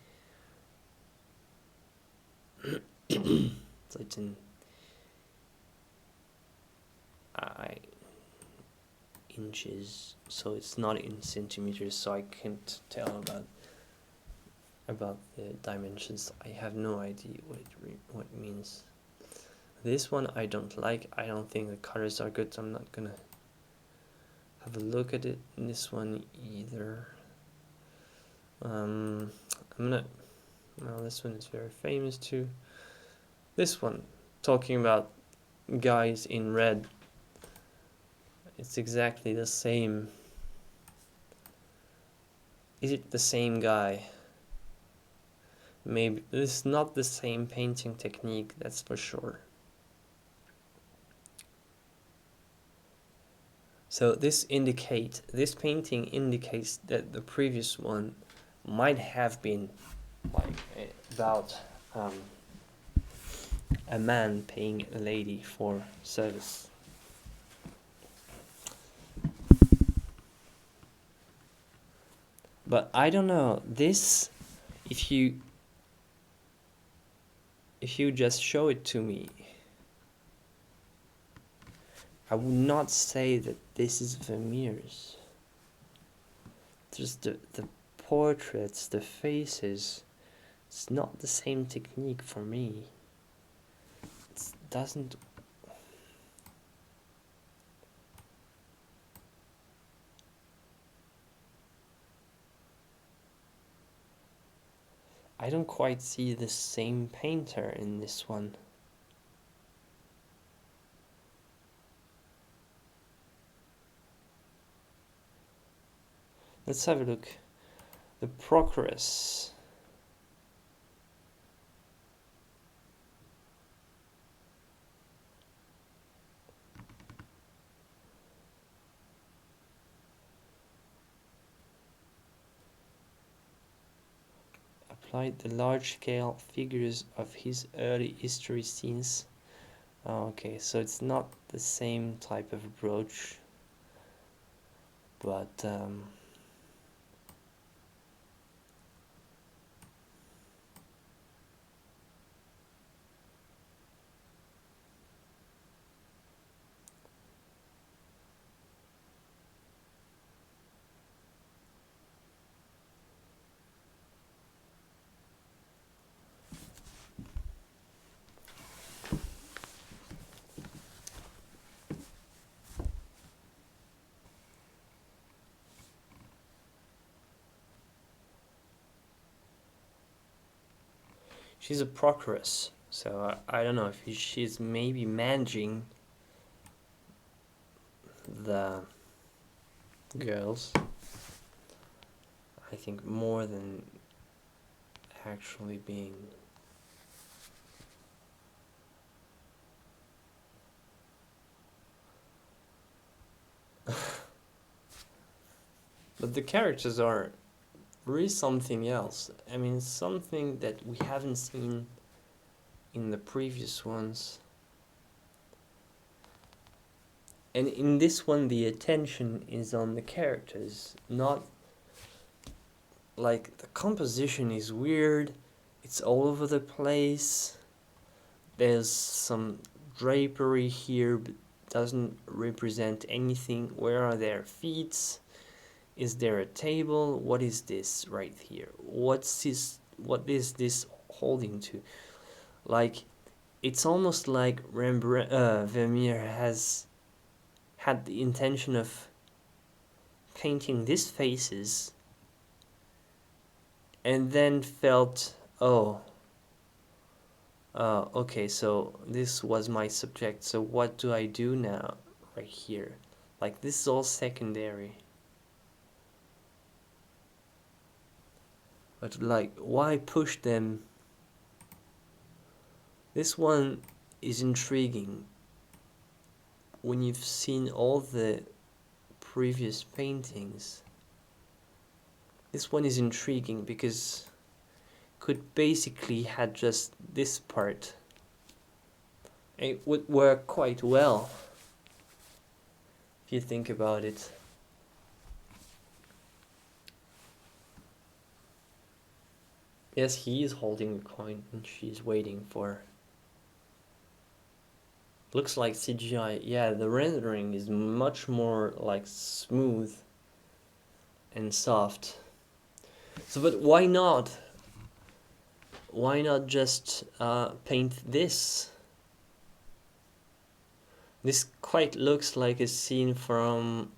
So it's in inches, so it's not in centimeters, so I can't tell about the dimensions. I have no idea what it means. This one I don't like. I don't think the colors are good, so I'm not gonna have a look at it. This one either. I'm gonna. Well, this one is very famous too. This one, talking about guys in red. It's exactly the same. Is it the same guy? Maybe. This is not the same painting technique, that's for sure. So this painting indicates that the previous one might have been like about a man paying a lady for service. But I don't know, this, if you just show it to me, I would not say that this is Vermeer's. Just the portraits, the faces, it's not the same technique for me. It doesn't. I don't quite see the same painter in this one. Let's have a look. The progress. Applied the large-scale figures of his early history scenes. Oh, okay, so it's not the same type of approach, but she's a procuress, so I don't know if she's maybe managing the girls. I think more than actually being. But the characters are really something else. I mean, something that we haven't seen in the previous ones. And in this one, the attention is on the characters, not like the composition is weird. It's all over the place. There's some drapery here, but doesn't represent anything. Where are their feet? Is there a table? What is this right here? What's this? What is this holding to? Like, it's almost like Vermeer has had the intention of painting these faces and then felt, okay, so this was my subject, so what do I do now right here? Like, this is all secondary. But like, why push them? This one is intriguing. When you've seen all the previous paintings, this one is intriguing because could basically had just this part. It would work quite well if you think about it. Yes, he is holding a coin and she's waiting for. Looks like CGI. Yeah, the rendering is much more like smooth and soft. So, but why not? Why not just paint this? This quite looks like a scene from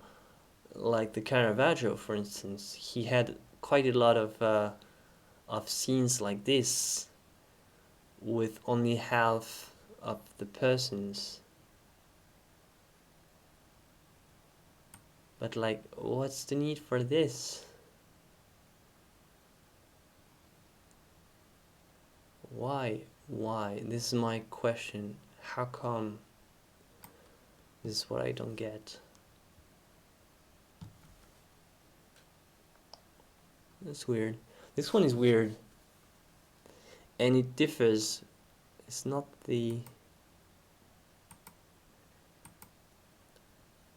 like the Caravaggio, for instance. He had quite a lot of scenes like this with only half of the persons. But like, what's the need for this? Why? This is my question. How come? This is what I don't get. That's weird. This one is weird. And it differs. It's not the...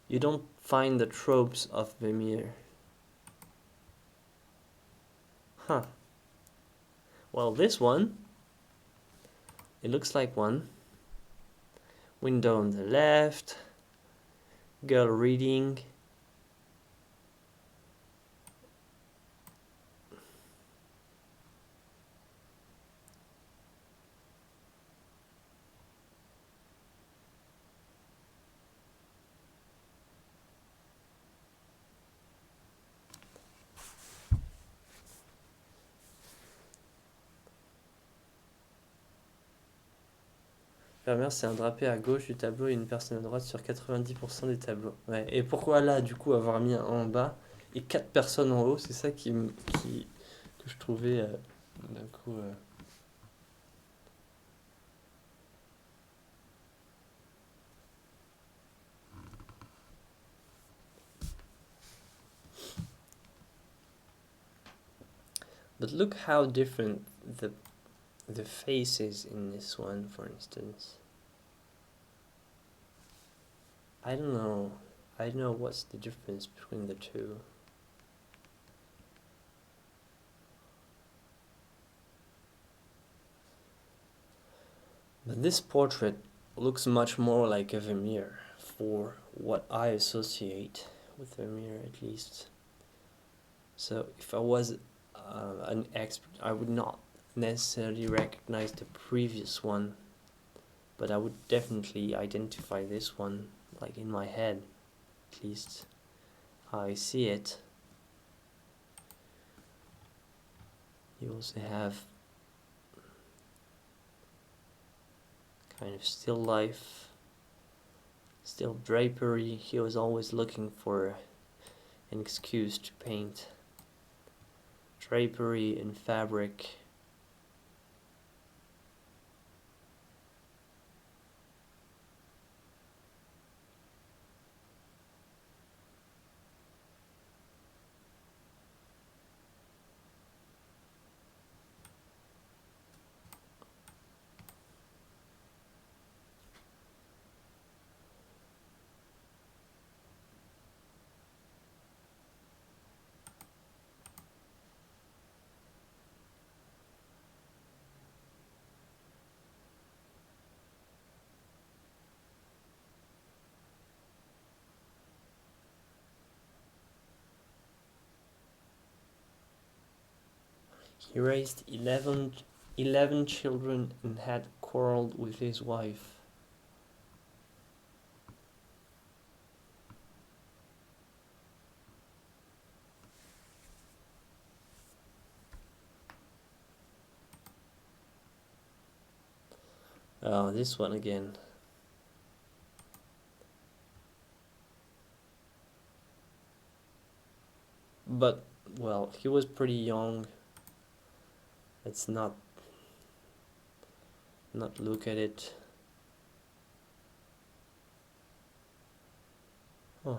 You don't find the tropes of Vermeer. Huh. Well, this one, it looks like one. Window on the left. Girl reading. Vermeer, c'est un drapé à gauche du tableau et une personne à droite sur 90% des tableaux. Ouais. Et pourquoi là, du coup, avoir mis un en bas et 4 personnes en haut, c'est ça que je trouvais d'un coup... But look how different the face is in this one, for instance. I don't know what's the difference between the two. But this portrait looks much more like a Vermeer, for what I associate with Vermeer at least. So if I was an expert, I would not necessarily recognize the previous one, but I would definitely identify this one, like in my head, at least how I see it. You also have kind of still life, still drapery. He was always looking for an excuse to paint. Drapery and fabric. He raised 11 children and had quarreled with his wife. Oh, this one again. But, well, he was pretty young. Let's not look at it. Huh.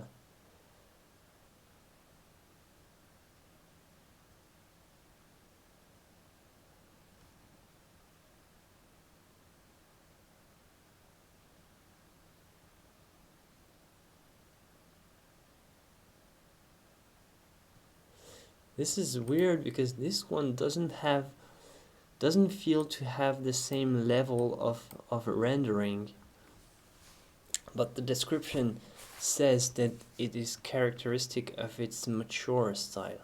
This is weird because this one doesn't feel to have the same level of rendering. But the description says that it is characteristic of its mature style.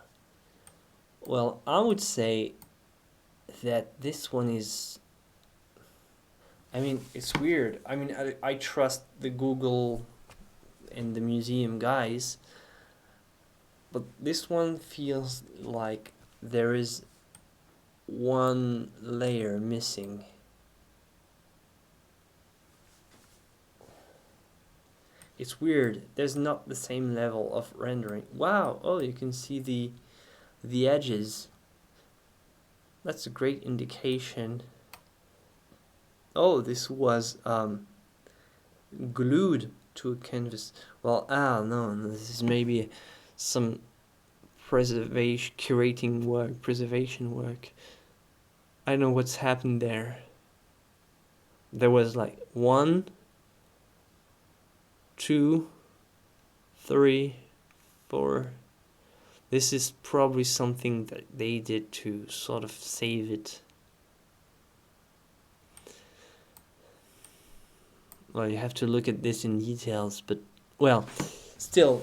Well, I would say that this one is, I mean, it's weird. I mean, I trust the Google and the museum guys, but this one feels like there is one layer missing. It's weird. There's not the same level of rendering. Wow. Oh, you can see the edges. That's a great indication. Oh, this was glued to a canvas. Well, no, this is maybe some preservation work. I don't know what's happened there. There was like 1, 2, 3, 4. This is probably something that they did to sort of save it. Well, you have to look at this in details, but, well, still,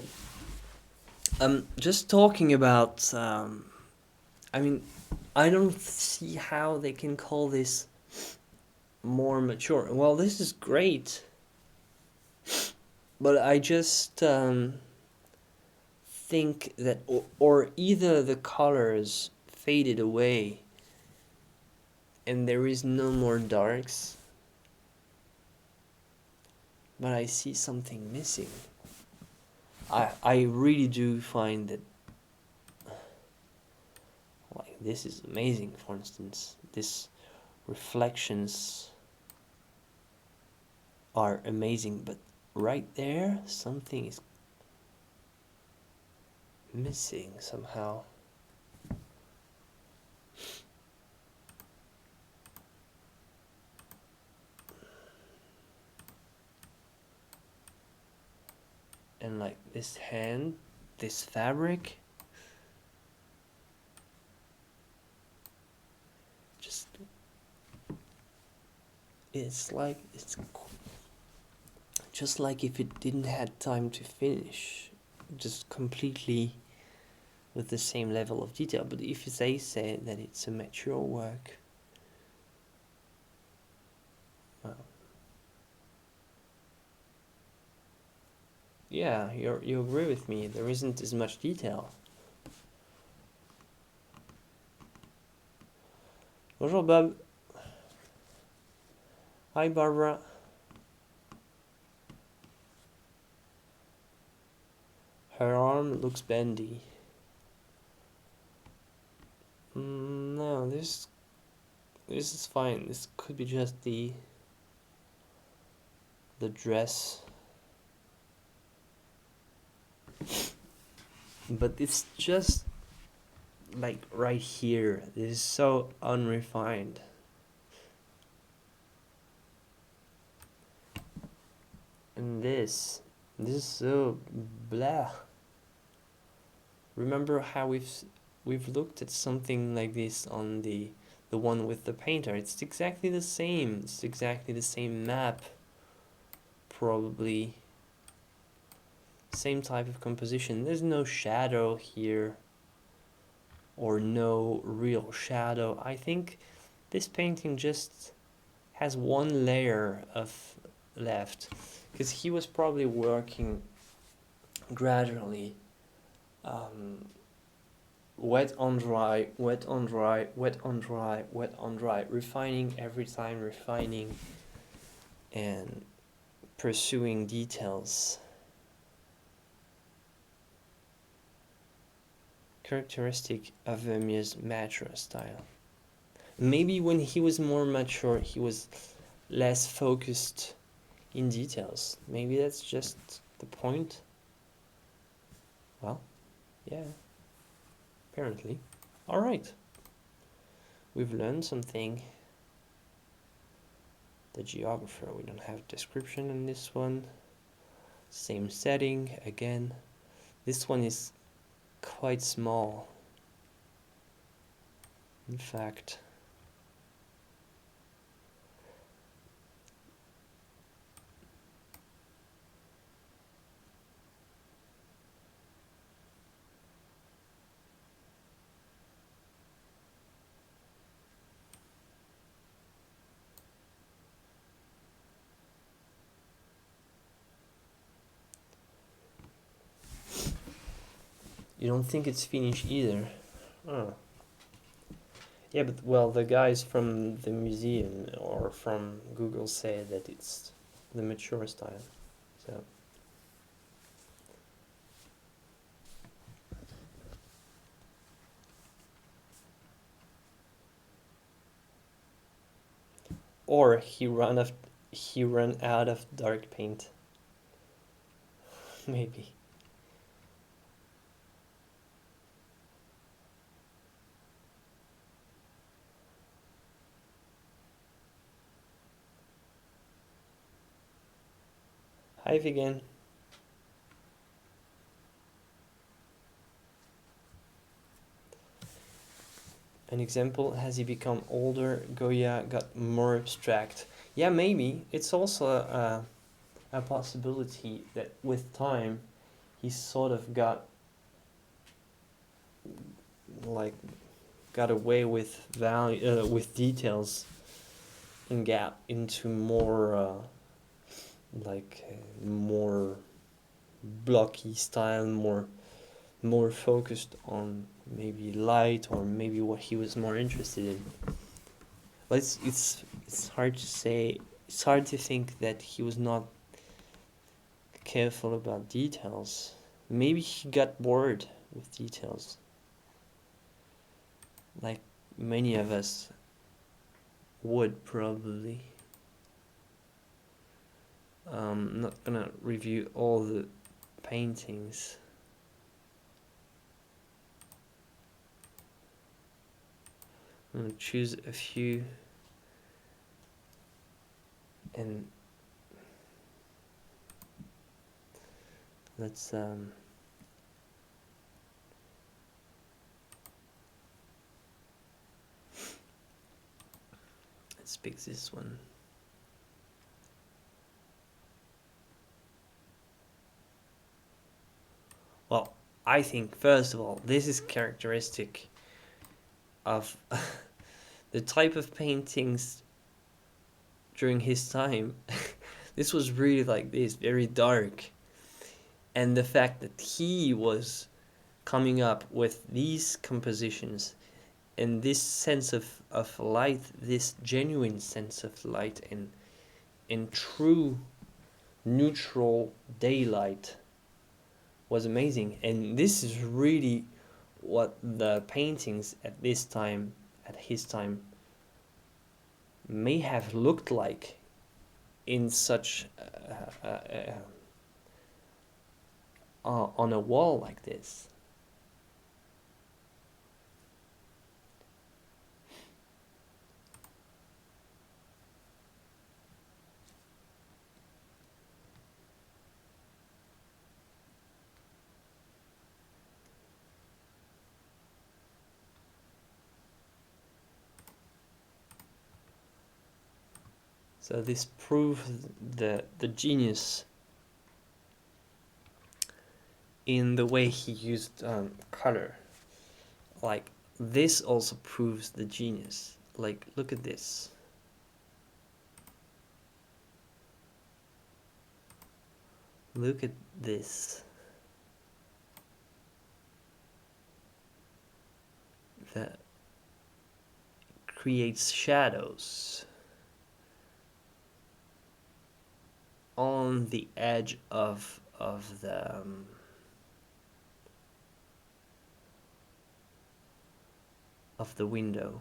just talking about, I mean, I don't see how they can call this more mature. Well, this is great, but I just think that, or either the colors faded away and there is no more darks, but I see something missing. I really do find that, like, this is amazing. For instance, this reflections are amazing, but right there something is missing somehow. And like this hand, this fabric, just, it's like, it's just like if it didn't had time to finish, just completely with the same level of detail. But if they say that it's a mature work, well, yeah, you agree with me, there isn't as much detail. Bonjour Bob. Hi Barbara. Her arm looks bendy. No, this is fine. This could be just the dress. But it's just like right here. This is so unrefined. And this is so blah. Remember how we've looked at something like this on the one with the painter. It's exactly the same. It's exactly the same map. Probably same type of composition. There's no shadow here. or no real shadow. I think this painting just has one layer of left, because he was probably working gradually, wet on dry, wet on dry, wet on dry, wet on dry, refining every time, refining and pursuing details. Characteristic of Vermeer's mature style. Maybe when he was more mature, he was less focused in details. Maybe that's just the point. Well, yeah, apparently. All right. We've learned something. The geographer, we don't have description in this one. Same setting again. This one is quite small. In fact, you don't think it's finished either? Oh. Yeah, but well, the guys from the museum or from Google say that it's the mature style. So or he ran out of dark paint. Maybe. Hi again. An example, as he become older, Goya got more abstract. Yeah, maybe. It's also a possibility that with time, he sort of got away with with details and got into more more blocky style, more focused on maybe light, or maybe what he was more interested in. But it's hard to say. It's hard to think that he was not careful about details. Maybe he got bored with details, like many of us would probably. I'm not gonna review all the paintings. I'm gonna choose a few and let's pick this one. Well, I think first of all, this is characteristic of the type of paintings during his time. This was really like this, very dark. And the fact that he was coming up with these compositions and this sense of light, this genuine sense of light and true neutral daylight was amazing. And this is really what the paintings at his time may have looked like in such on a wall like this. So this proves the genius in the way he used color. Like this also proves the genius. Like, look at this. Look at this. That creates shadows on the edge of the window.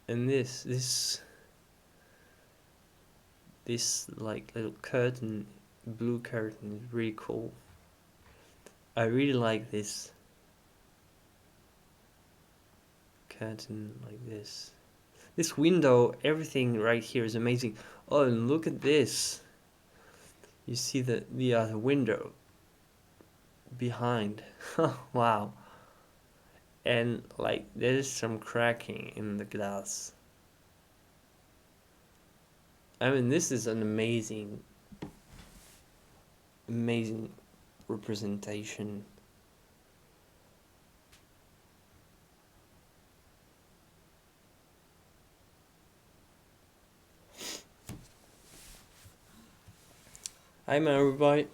And this like little curtain, blue curtain, is really cool. I really like this curtain like this. This window, everything right here is amazing. Oh, and look at this. You see the other window behind. Wow. And like there's some cracking in the glass. I mean, this is an amazing representation. Hi, everybody.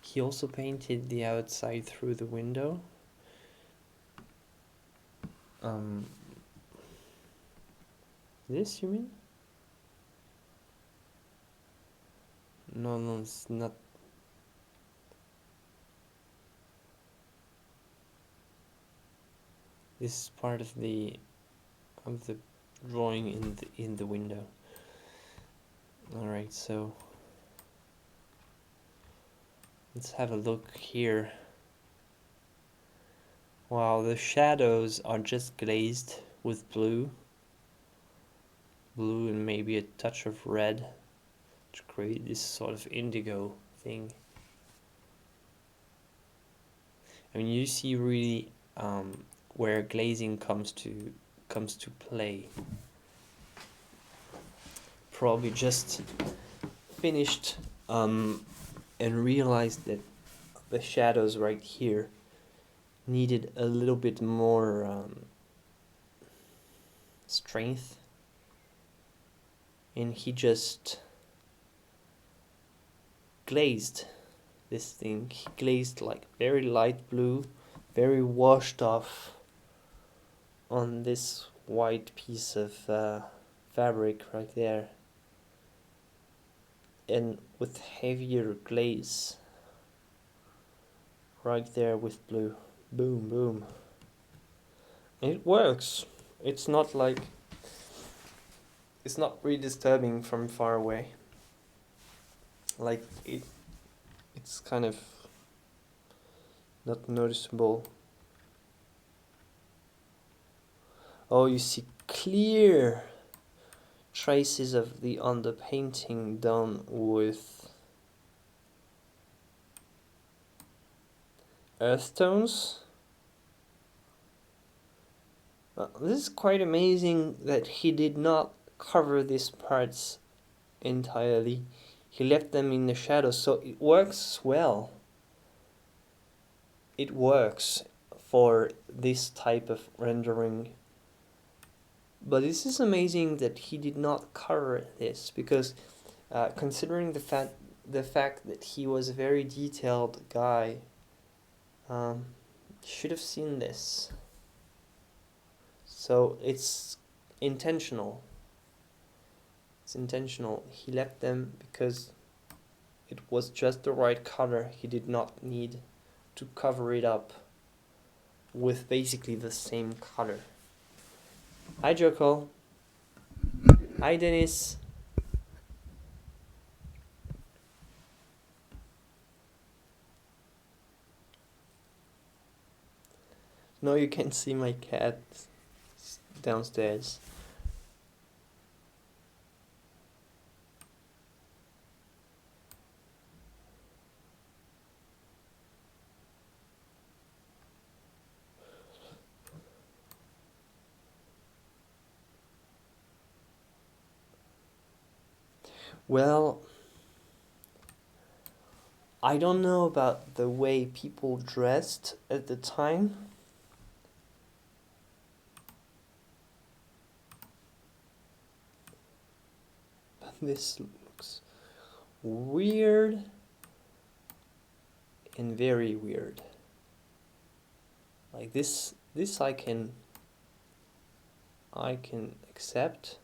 He also painted the outside through the window. This, you mean? No, it's not. This is part of the drawing in the window. All right, so let's have a look here. Wow, the shadows are just glazed with blue and maybe a touch of red to create this sort of indigo thing. I mean, you see really where glazing comes to play. Probably just finished and realized that the shadows right here needed a little bit more strength, and he just glazed this thing. He glazed like very light blue, very washed off on this white piece of fabric right there, and with heavier glaze right there with blue. Boom, boom. It works. It's not really disturbing from far away. Like it's kind of not noticeable. Oh, you see clear traces of the underpainting done with earth tones. This is quite amazing that he did not cover these parts entirely. He left them in the shadows, so it works well. It works for this type of rendering. But this is amazing that he did not cover this, because considering the fact that he was a very detailed guy, should have seen this. So it's intentional. It's intentional. He left them because it was just the right color. He did not need to cover it up. with basically the same color. Hi Joko. Hi Dennis. No, you can't see my cat downstairs. Well, I don't know about the way people dressed at the time. But this looks weird and very weird. Like this I can accept.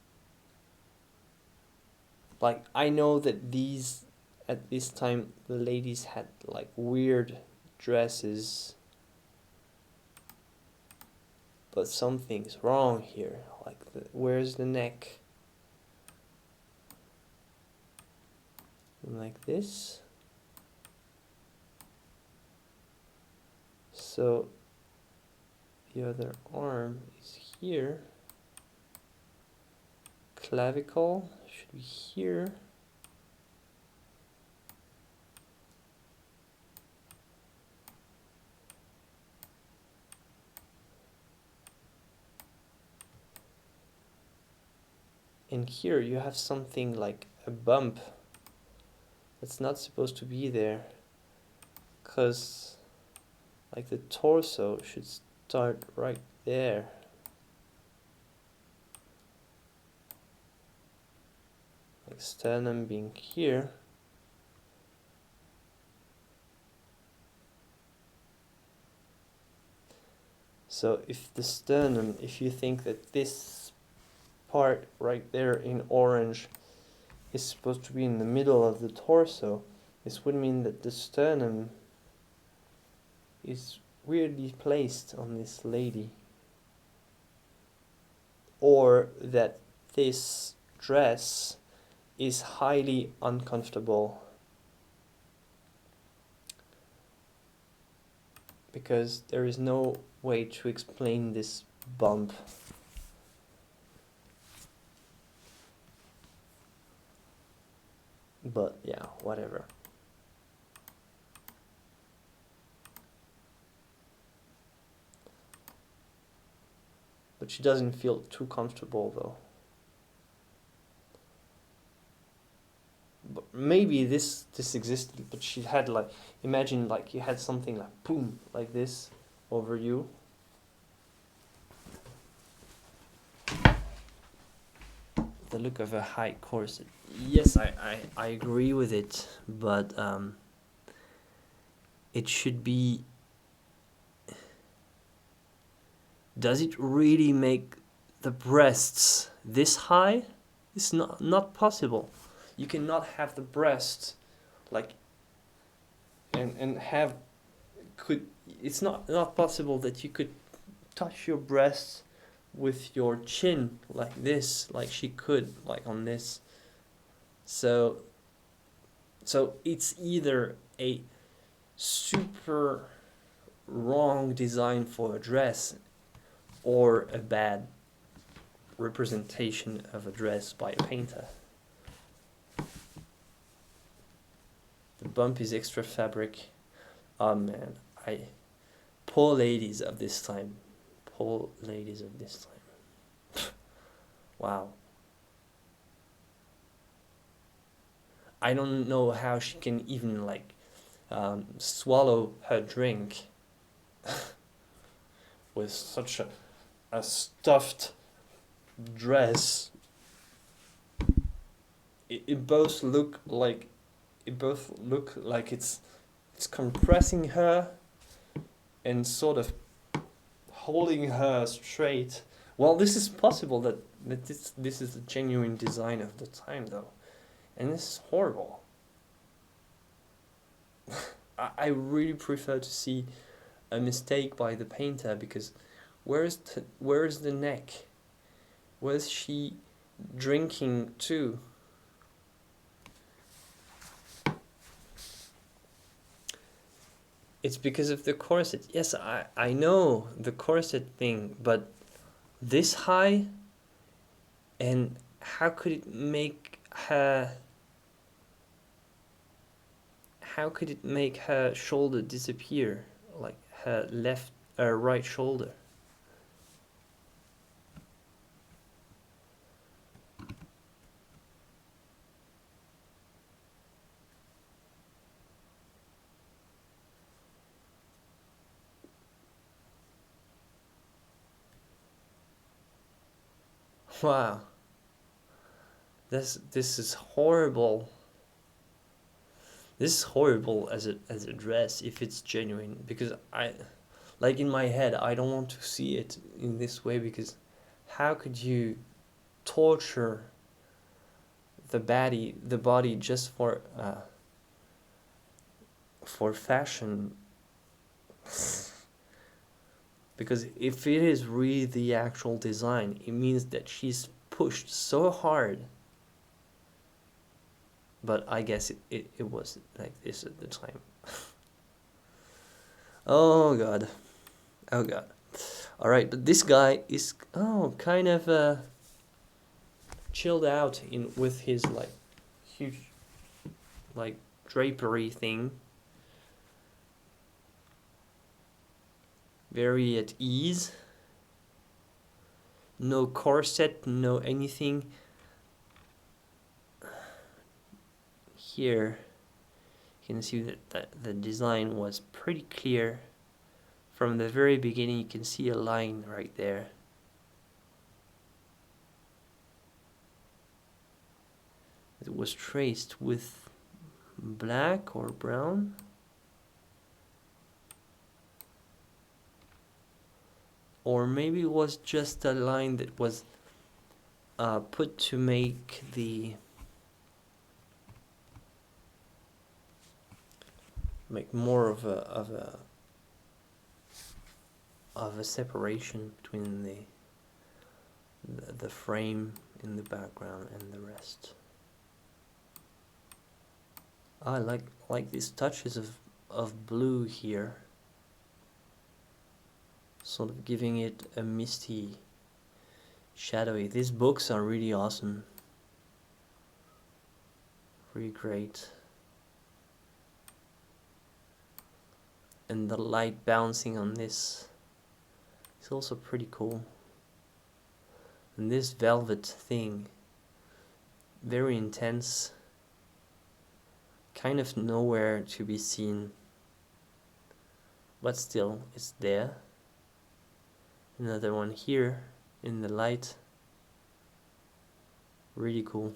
Like, I know that these, at this time, the ladies had like weird dresses, but something's wrong here. Like, where's the neck? Like this. So the other arm is here. Clavicle should be here. And here you have something like a bump that's not supposed to be there, because like the torso should start right there. Like sternum being here. So if the sternum, if you think that this part right there in orange is supposed to be in the middle of the torso, this would mean that the sternum is weirdly placed on this lady. Or that this dress is highly uncomfortable. Because there is no way to explain this bump. But yeah, whatever. But she doesn't feel too comfortable though. But maybe this existed, but she had like, imagine like you had something like boom, like this over you. The look of a high corset. Yes, I agree with it, but it should be. Does it really make the breasts this high? It's not possible. You cannot have the breasts like and have it's not possible that you could touch your breasts with your chin like this, like she could, like on this. So it's either a super wrong design for a dress or a bad representation of a dress by a painter. The bump is extra fabric. Oh man, poor ladies of this time. Poor ladies of this time. Wow. I don't know how she can even like swallow her drink with such a stuffed dress. It both look like it's compressing her and sort of holding her straight. Well, this is possible that this is the genuine design of the time though, and this is horrible. I really prefer to see a mistake by the painter, because where's the neck? Where's she drinking to? It's because of the corset. Yes, I know the corset thing, but this high, and how could it make her shoulder disappear, like her right shoulder? Wow. This is horrible. This is horrible as a dress if it's genuine, because like in my head, I don't want to see it in this way, because how could you torture the body just for fashion? Because if it is really the actual design, it means that she's pushed so hard. But I guess it was like this at the time. Oh god. Oh god. Alright, but this guy is kind of chilled out with his like huge like drapery thing. Very at ease. No corset, no anything. Here you can see that the design was pretty clear. From the very beginning you can see a line right there. It was traced with black or brown. Or maybe it was just a line that was put to make more of a separation between the frame in the background and the rest. I like these touches of blue here, sort of giving it a misty, shadowy. These books are really awesome, really great. And the light bouncing on this is also pretty cool. And this velvet thing, very intense, kind of nowhere to be seen, but still it's there. Another one here in the light, really cool.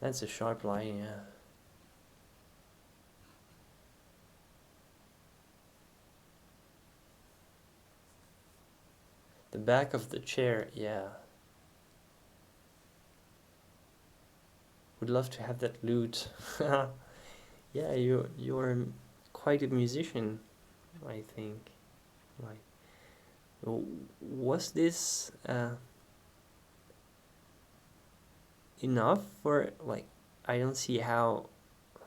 That's a sharp line, yeah. The back of the chair, yeah. Would love to have that lute. Yeah, you're quite a musician, I think. Like, was this enough for, like, I don't see how it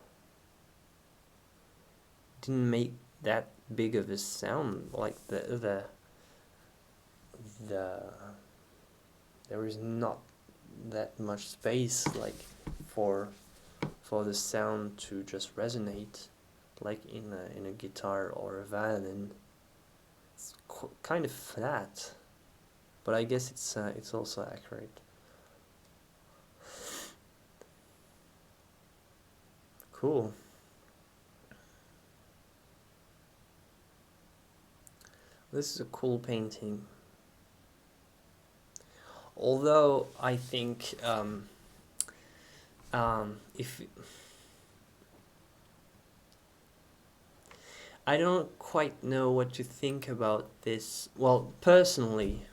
didn't make that big of a sound. Like there is not that much space like for the sound to just resonate like in a guitar or a violin. It's kind of flat, but I guess it's also accurate. Cool. This is a cool painting. Although I think if I don't quite know what to think about this. Well, personally,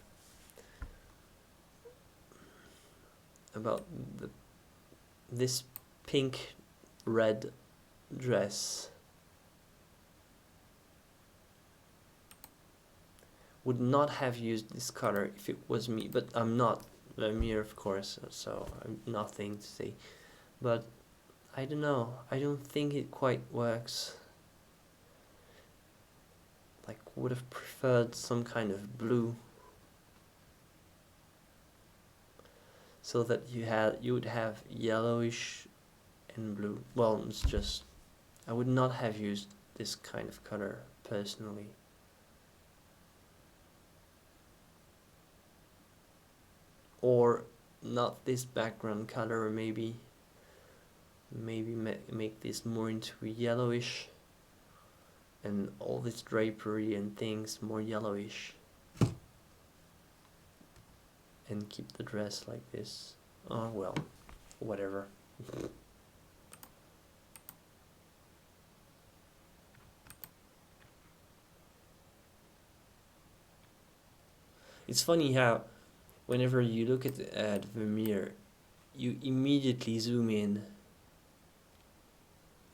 about this pink red dress. Would not have used this color if it was me, but I'm not Vermeer, of course, so I'm nothing to say. But I don't know, I don't think it quite works. Like, would have preferred some kind of blue, so that you would have yellowish and blue. Well, it's just, I would not have used this kind of color personally. Or not this background color, maybe make this more into yellowish, and all this drapery and things more yellowish, and keep the dress like this. Oh well, whatever. It's funny how whenever you look at Vermeer, you immediately zoom in.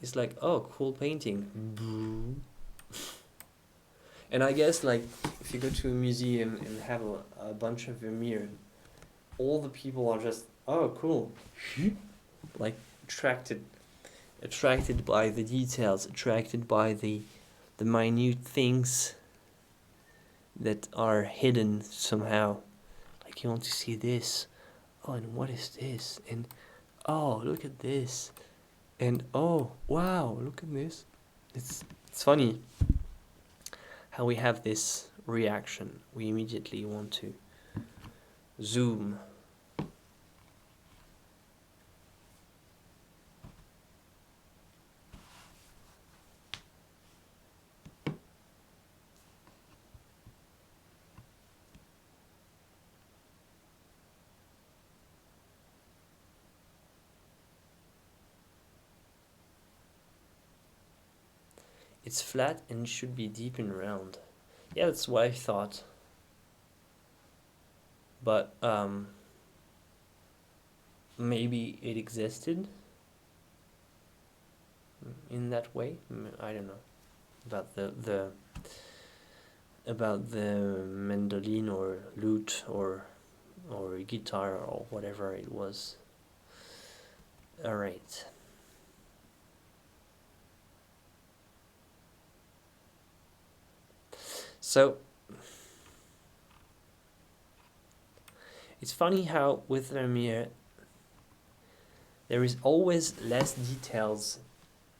It's like, oh, cool painting. And I guess, like, if you go to a museum and have a bunch of Vermeer, all the people are just, oh, cool. Like, attracted by the details, attracted by the minute things that are hidden somehow. Like, you want to see this. Oh, and what is this? And, oh, look at this. And, oh, wow, look at this. It's funny how we have this reaction. We immediately want to zoom. It's flat and should be deep and round. Yeah, that's what I thought. But maybe it existed in that way. I don't know about the mandolin or lute or guitar or whatever it was. All right. So, it's funny how with Vermeer there is always less details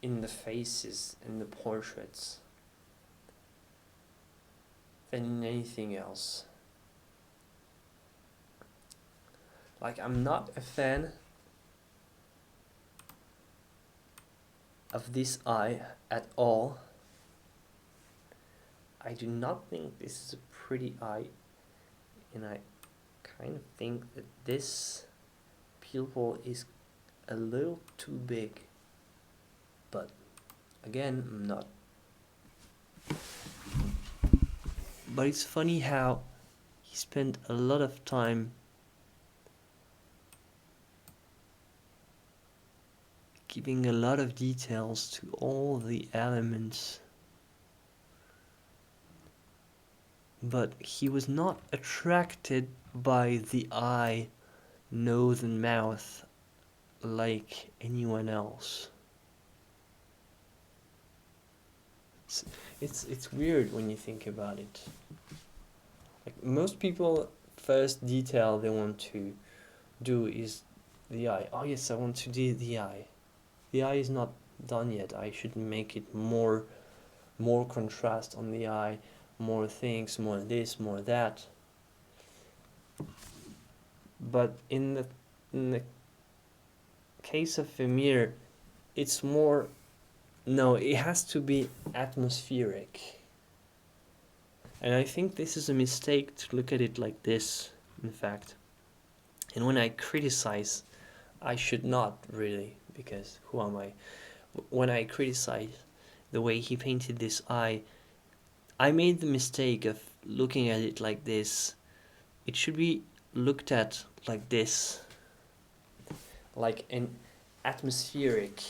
in the faces and the portraits than in anything else. Like, I'm not a fan of this eye at all. I do not think this is a pretty eye, and I kind of think that this pupil is a little too big. But again, I'm not. But it's funny how he spent a lot of time giving a lot of details to all the elements. But he was not attracted by the eye, nose and mouth like anyone else. It's weird when you think about it. Like, most people, first detail they want to do is the eye. Oh yes, I want to do the eye. The eye is not done yet. I should make it more contrast on the eye. More things, more this, more that. But in the case of Vermeer, it's more, no, it has to be atmospheric. And I think this is a mistake to look at it like this, in fact. And when I criticize, I should not really, because who am I? When I criticize the way he painted this eye, I made the mistake of looking at it like this. It should be looked at like this. Like, and atmospheric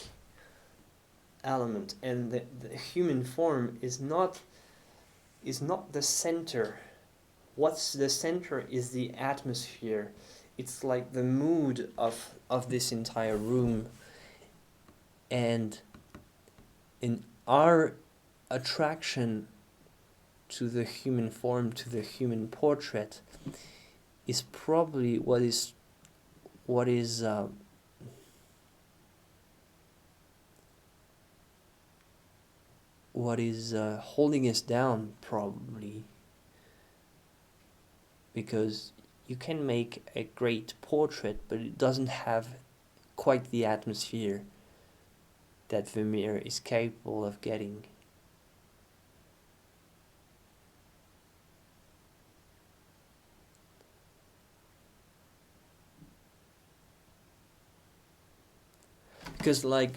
element, and the human form is not the center. What's the center is the atmosphere. It's like the mood of this entire room, and in our attraction to the human form, to the human portrait, is probably what is holding us down, probably, because you can make a great portrait, but it doesn't have quite the atmosphere that Vermeer is capable of getting. Because, like,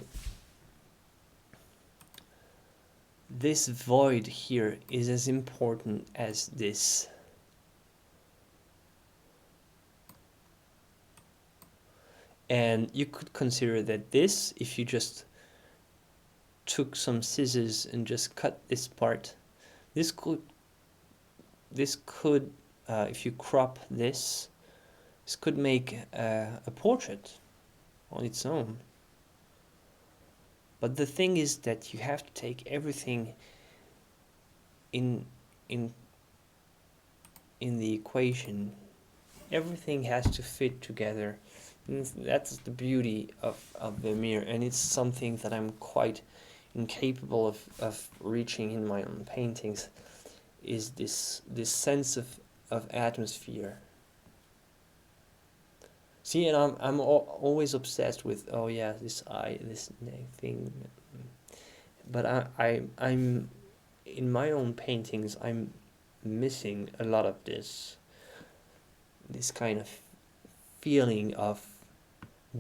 this void here is as important as this. And you could consider that this, if you just took some scissors and just cut this part, this could if you crop this could make a portrait on its own. But the thing is that you have to take everything in the equation. Everything has to fit together. And that's the beauty of Vermeer, and it's something that I'm quite incapable of reaching in my own paintings, is this sense of atmosphere. See, and I'm always obsessed with, oh yeah, this eye, this thing, but I'm in my own paintings, I'm missing a lot of this kind of feeling of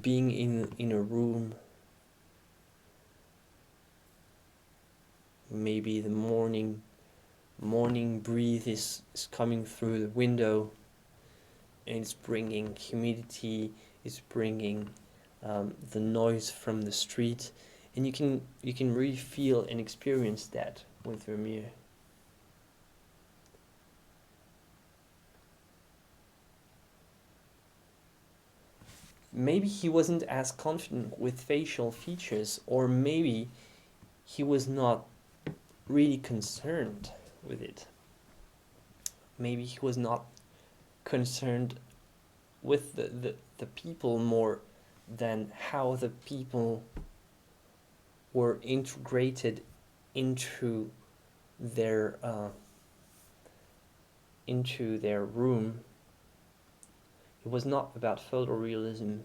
being in a room. Maybe the morning breeze is coming through the window, and it's bringing humidity, it's bringing the noise from the street, and you can really feel and experience that with Vermeer. Maybe he wasn't as confident with facial features, or maybe he was not really concerned with it. Maybe he was not concerned with the people more than how the people were integrated into their room. It was not about photorealism.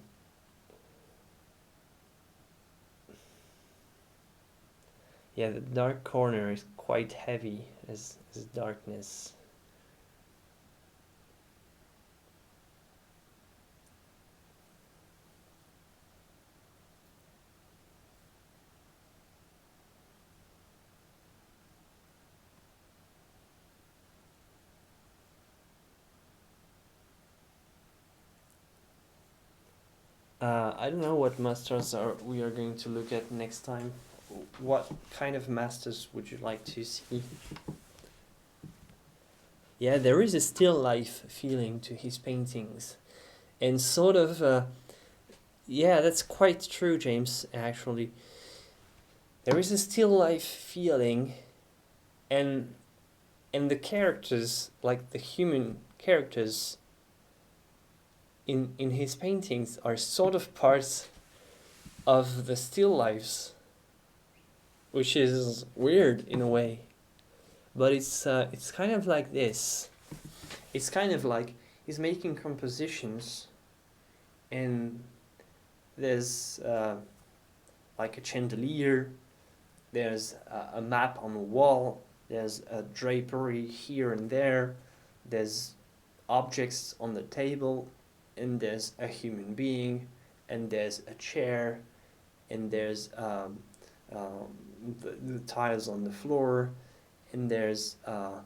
Yeah, the dark corner is quite heavy as darkness. I don't know what masters we are going to look at next time. What kind of masters would you like to see? Yeah, there is a still life feeling to his paintings, and sort of, yeah, that's quite true, James, actually. There is a still life feeling, and the characters, like the human characters in his paintings, are sort of parts of the still lives, which is weird in a way, but it's kind of like this. It's kind of like he's making compositions, and there's like a chandelier, there's a map on the wall, there's a drapery here and there's objects on the table, and there's a human being, and there's a chair, and there's the tiles on the floor, and there's a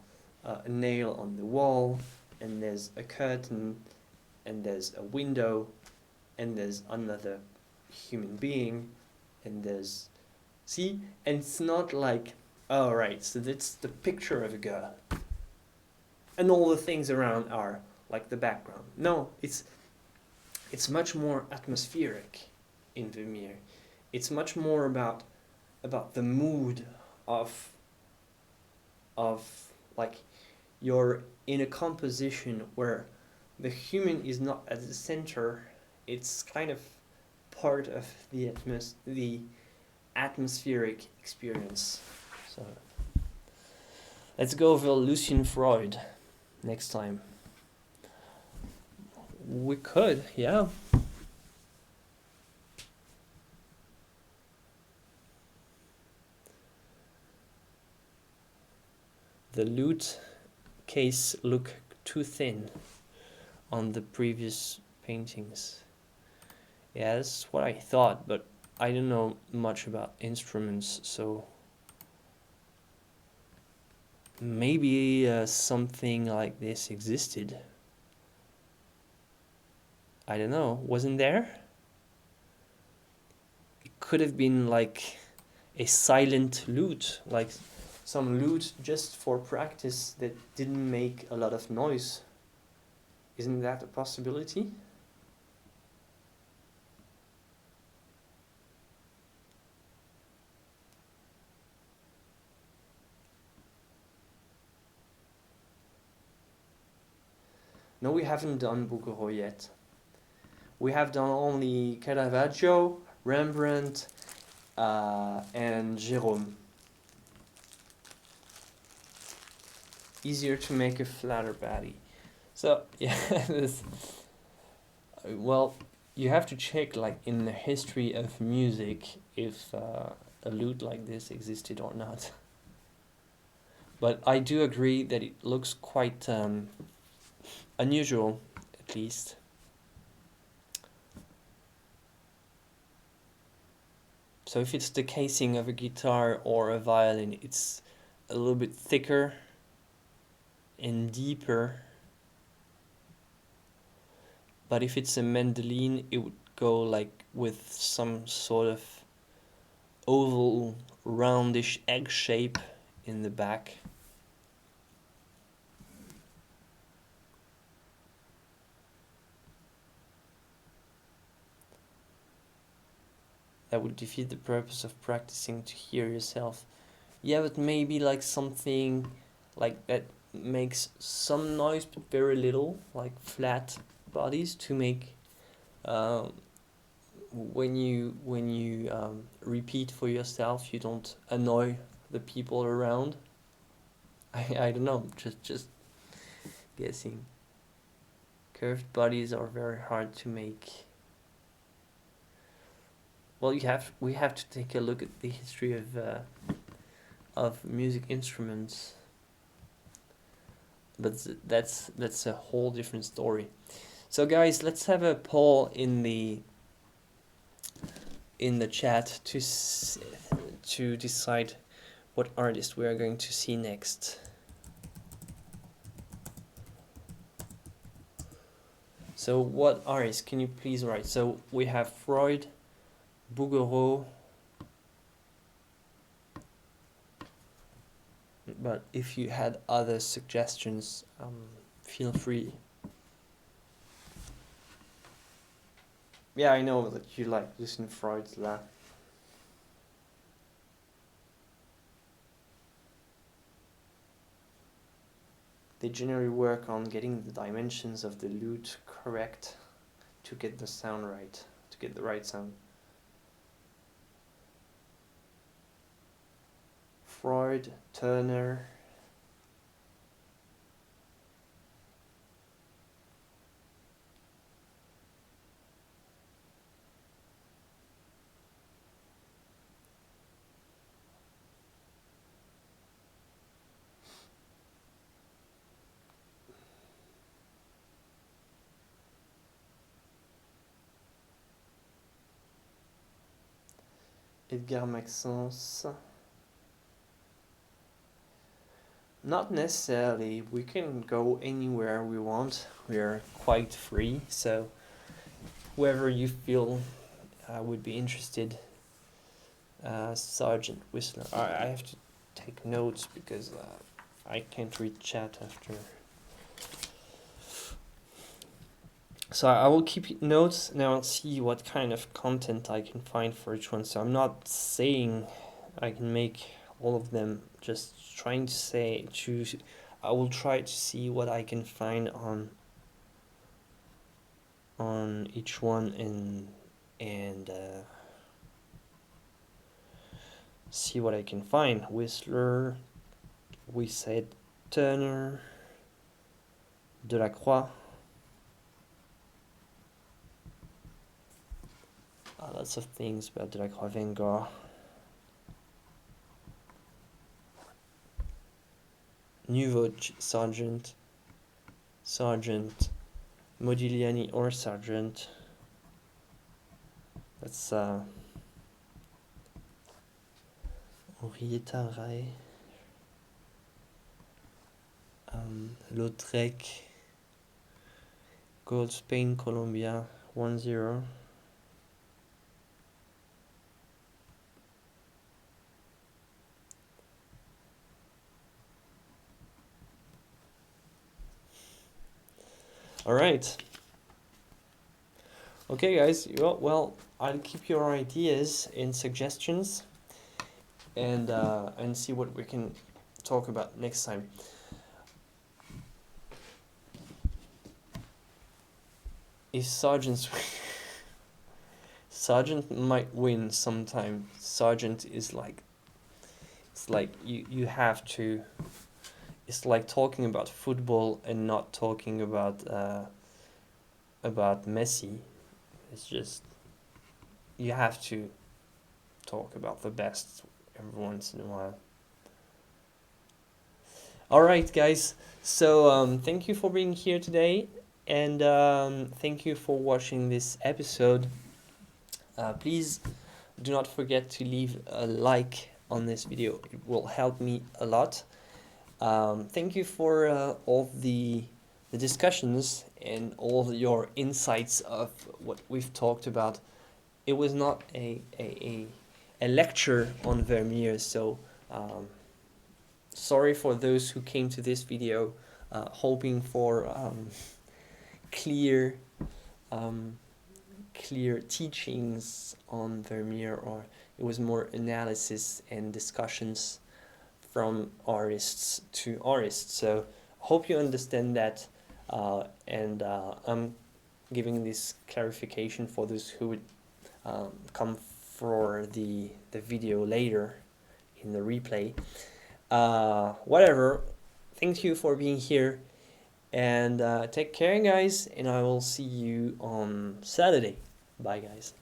nail on the wall, and there's a curtain, and there's a window, and there's another human being, and there's see, and it's not like, oh right, so that's the picture of a girl, and all the things around are like the background. No, it's much more atmospheric in Vermeer. It's much more about the mood of like you're in a composition where the human is not at the center. It's kind of part of the atmospheric experience. So let's go over Lucian Freud next time. We could, yeah. The lute case looked too thin on the previous paintings. Yeah, that's what I thought, but I don't know much about instruments, so maybe something like this existed. I don't know, wasn't there? It could have been like a silent lute, like some lute just for practice that didn't make a lot of noise. Isn't that a possibility? No, we haven't done beaucoup yet. We have done only Caravaggio, Rembrandt, and Gérôme. Easier to make a flatter body. So yeah, well, you have to check like in the history of music if a lute like this existed or not. But I do agree that it looks quite unusual, at least. So if it's the casing of a guitar or a violin, it's a little bit thicker and deeper. But if it's a mandolin, it would go like with some sort of oval, roundish egg shape in the back. That would defeat the purpose of practicing to hear yourself. Yeah, but maybe like something like that makes some noise but very little, like flat bodies to make when you repeat for yourself, you don't annoy the people around. I don't know, just guessing. Curved bodies are very hard to make. Well, we have to take a look at the history of music instruments, but that's a whole different story. So guys, let's have a poll in the chat to decide what artist we are going to see next. So what artist can you please write? So we have Freud, Bouguereau, but if you had other suggestions, feel free. Yeah, I know that you like Lucian Freud's laugh. They generally work on getting the dimensions of the lute correct to get the sound right, to get the right sound. Freud, Turner. Edgar Maxence. Not necessarily. We can go anywhere we want. We are quite free, so whoever you feel I would be interested. Sergeant Whistler. I have to take notes because I can't read chat after. So I will keep notes now and see what kind of content I can find for each one. So I'm not saying I can make all of them, just trying to say, I will try to see what I can find on each one and see what I can find. Whistler, we said Turner, Delacroix. Lots of things about Delacroix, Van Gogh. Nouveau, Sargent, Modigliani or Sargent. That's Henrietta Ray, Lautrec, Gold, Spain, Colombia, 1-0. All right. Okay, guys. Well, I'll keep your ideas and suggestions, and see what we can talk about next time. If Sergeant might win sometime. Sergeant is like, it's like you have to. It's like talking about football and not talking about Messi. It's just, you have to talk about the best every once in a while. All right, guys. So thank you for being here today, and thank you for watching this episode. Please do not forget to leave a like on this video. It will help me a lot. Thank you for all the discussions and all your insights of what we've talked about. It was not a lecture on Vermeer, so sorry for those who came to this video hoping for clear teachings on Vermeer, or it was more analysis and discussions from artists to artists. So hope you understand that, and I'm giving this clarification for those who would come for the video later in the replay. Whatever, thank you for being here, and take care, guys, and I will see you on Saturday. Bye, guys.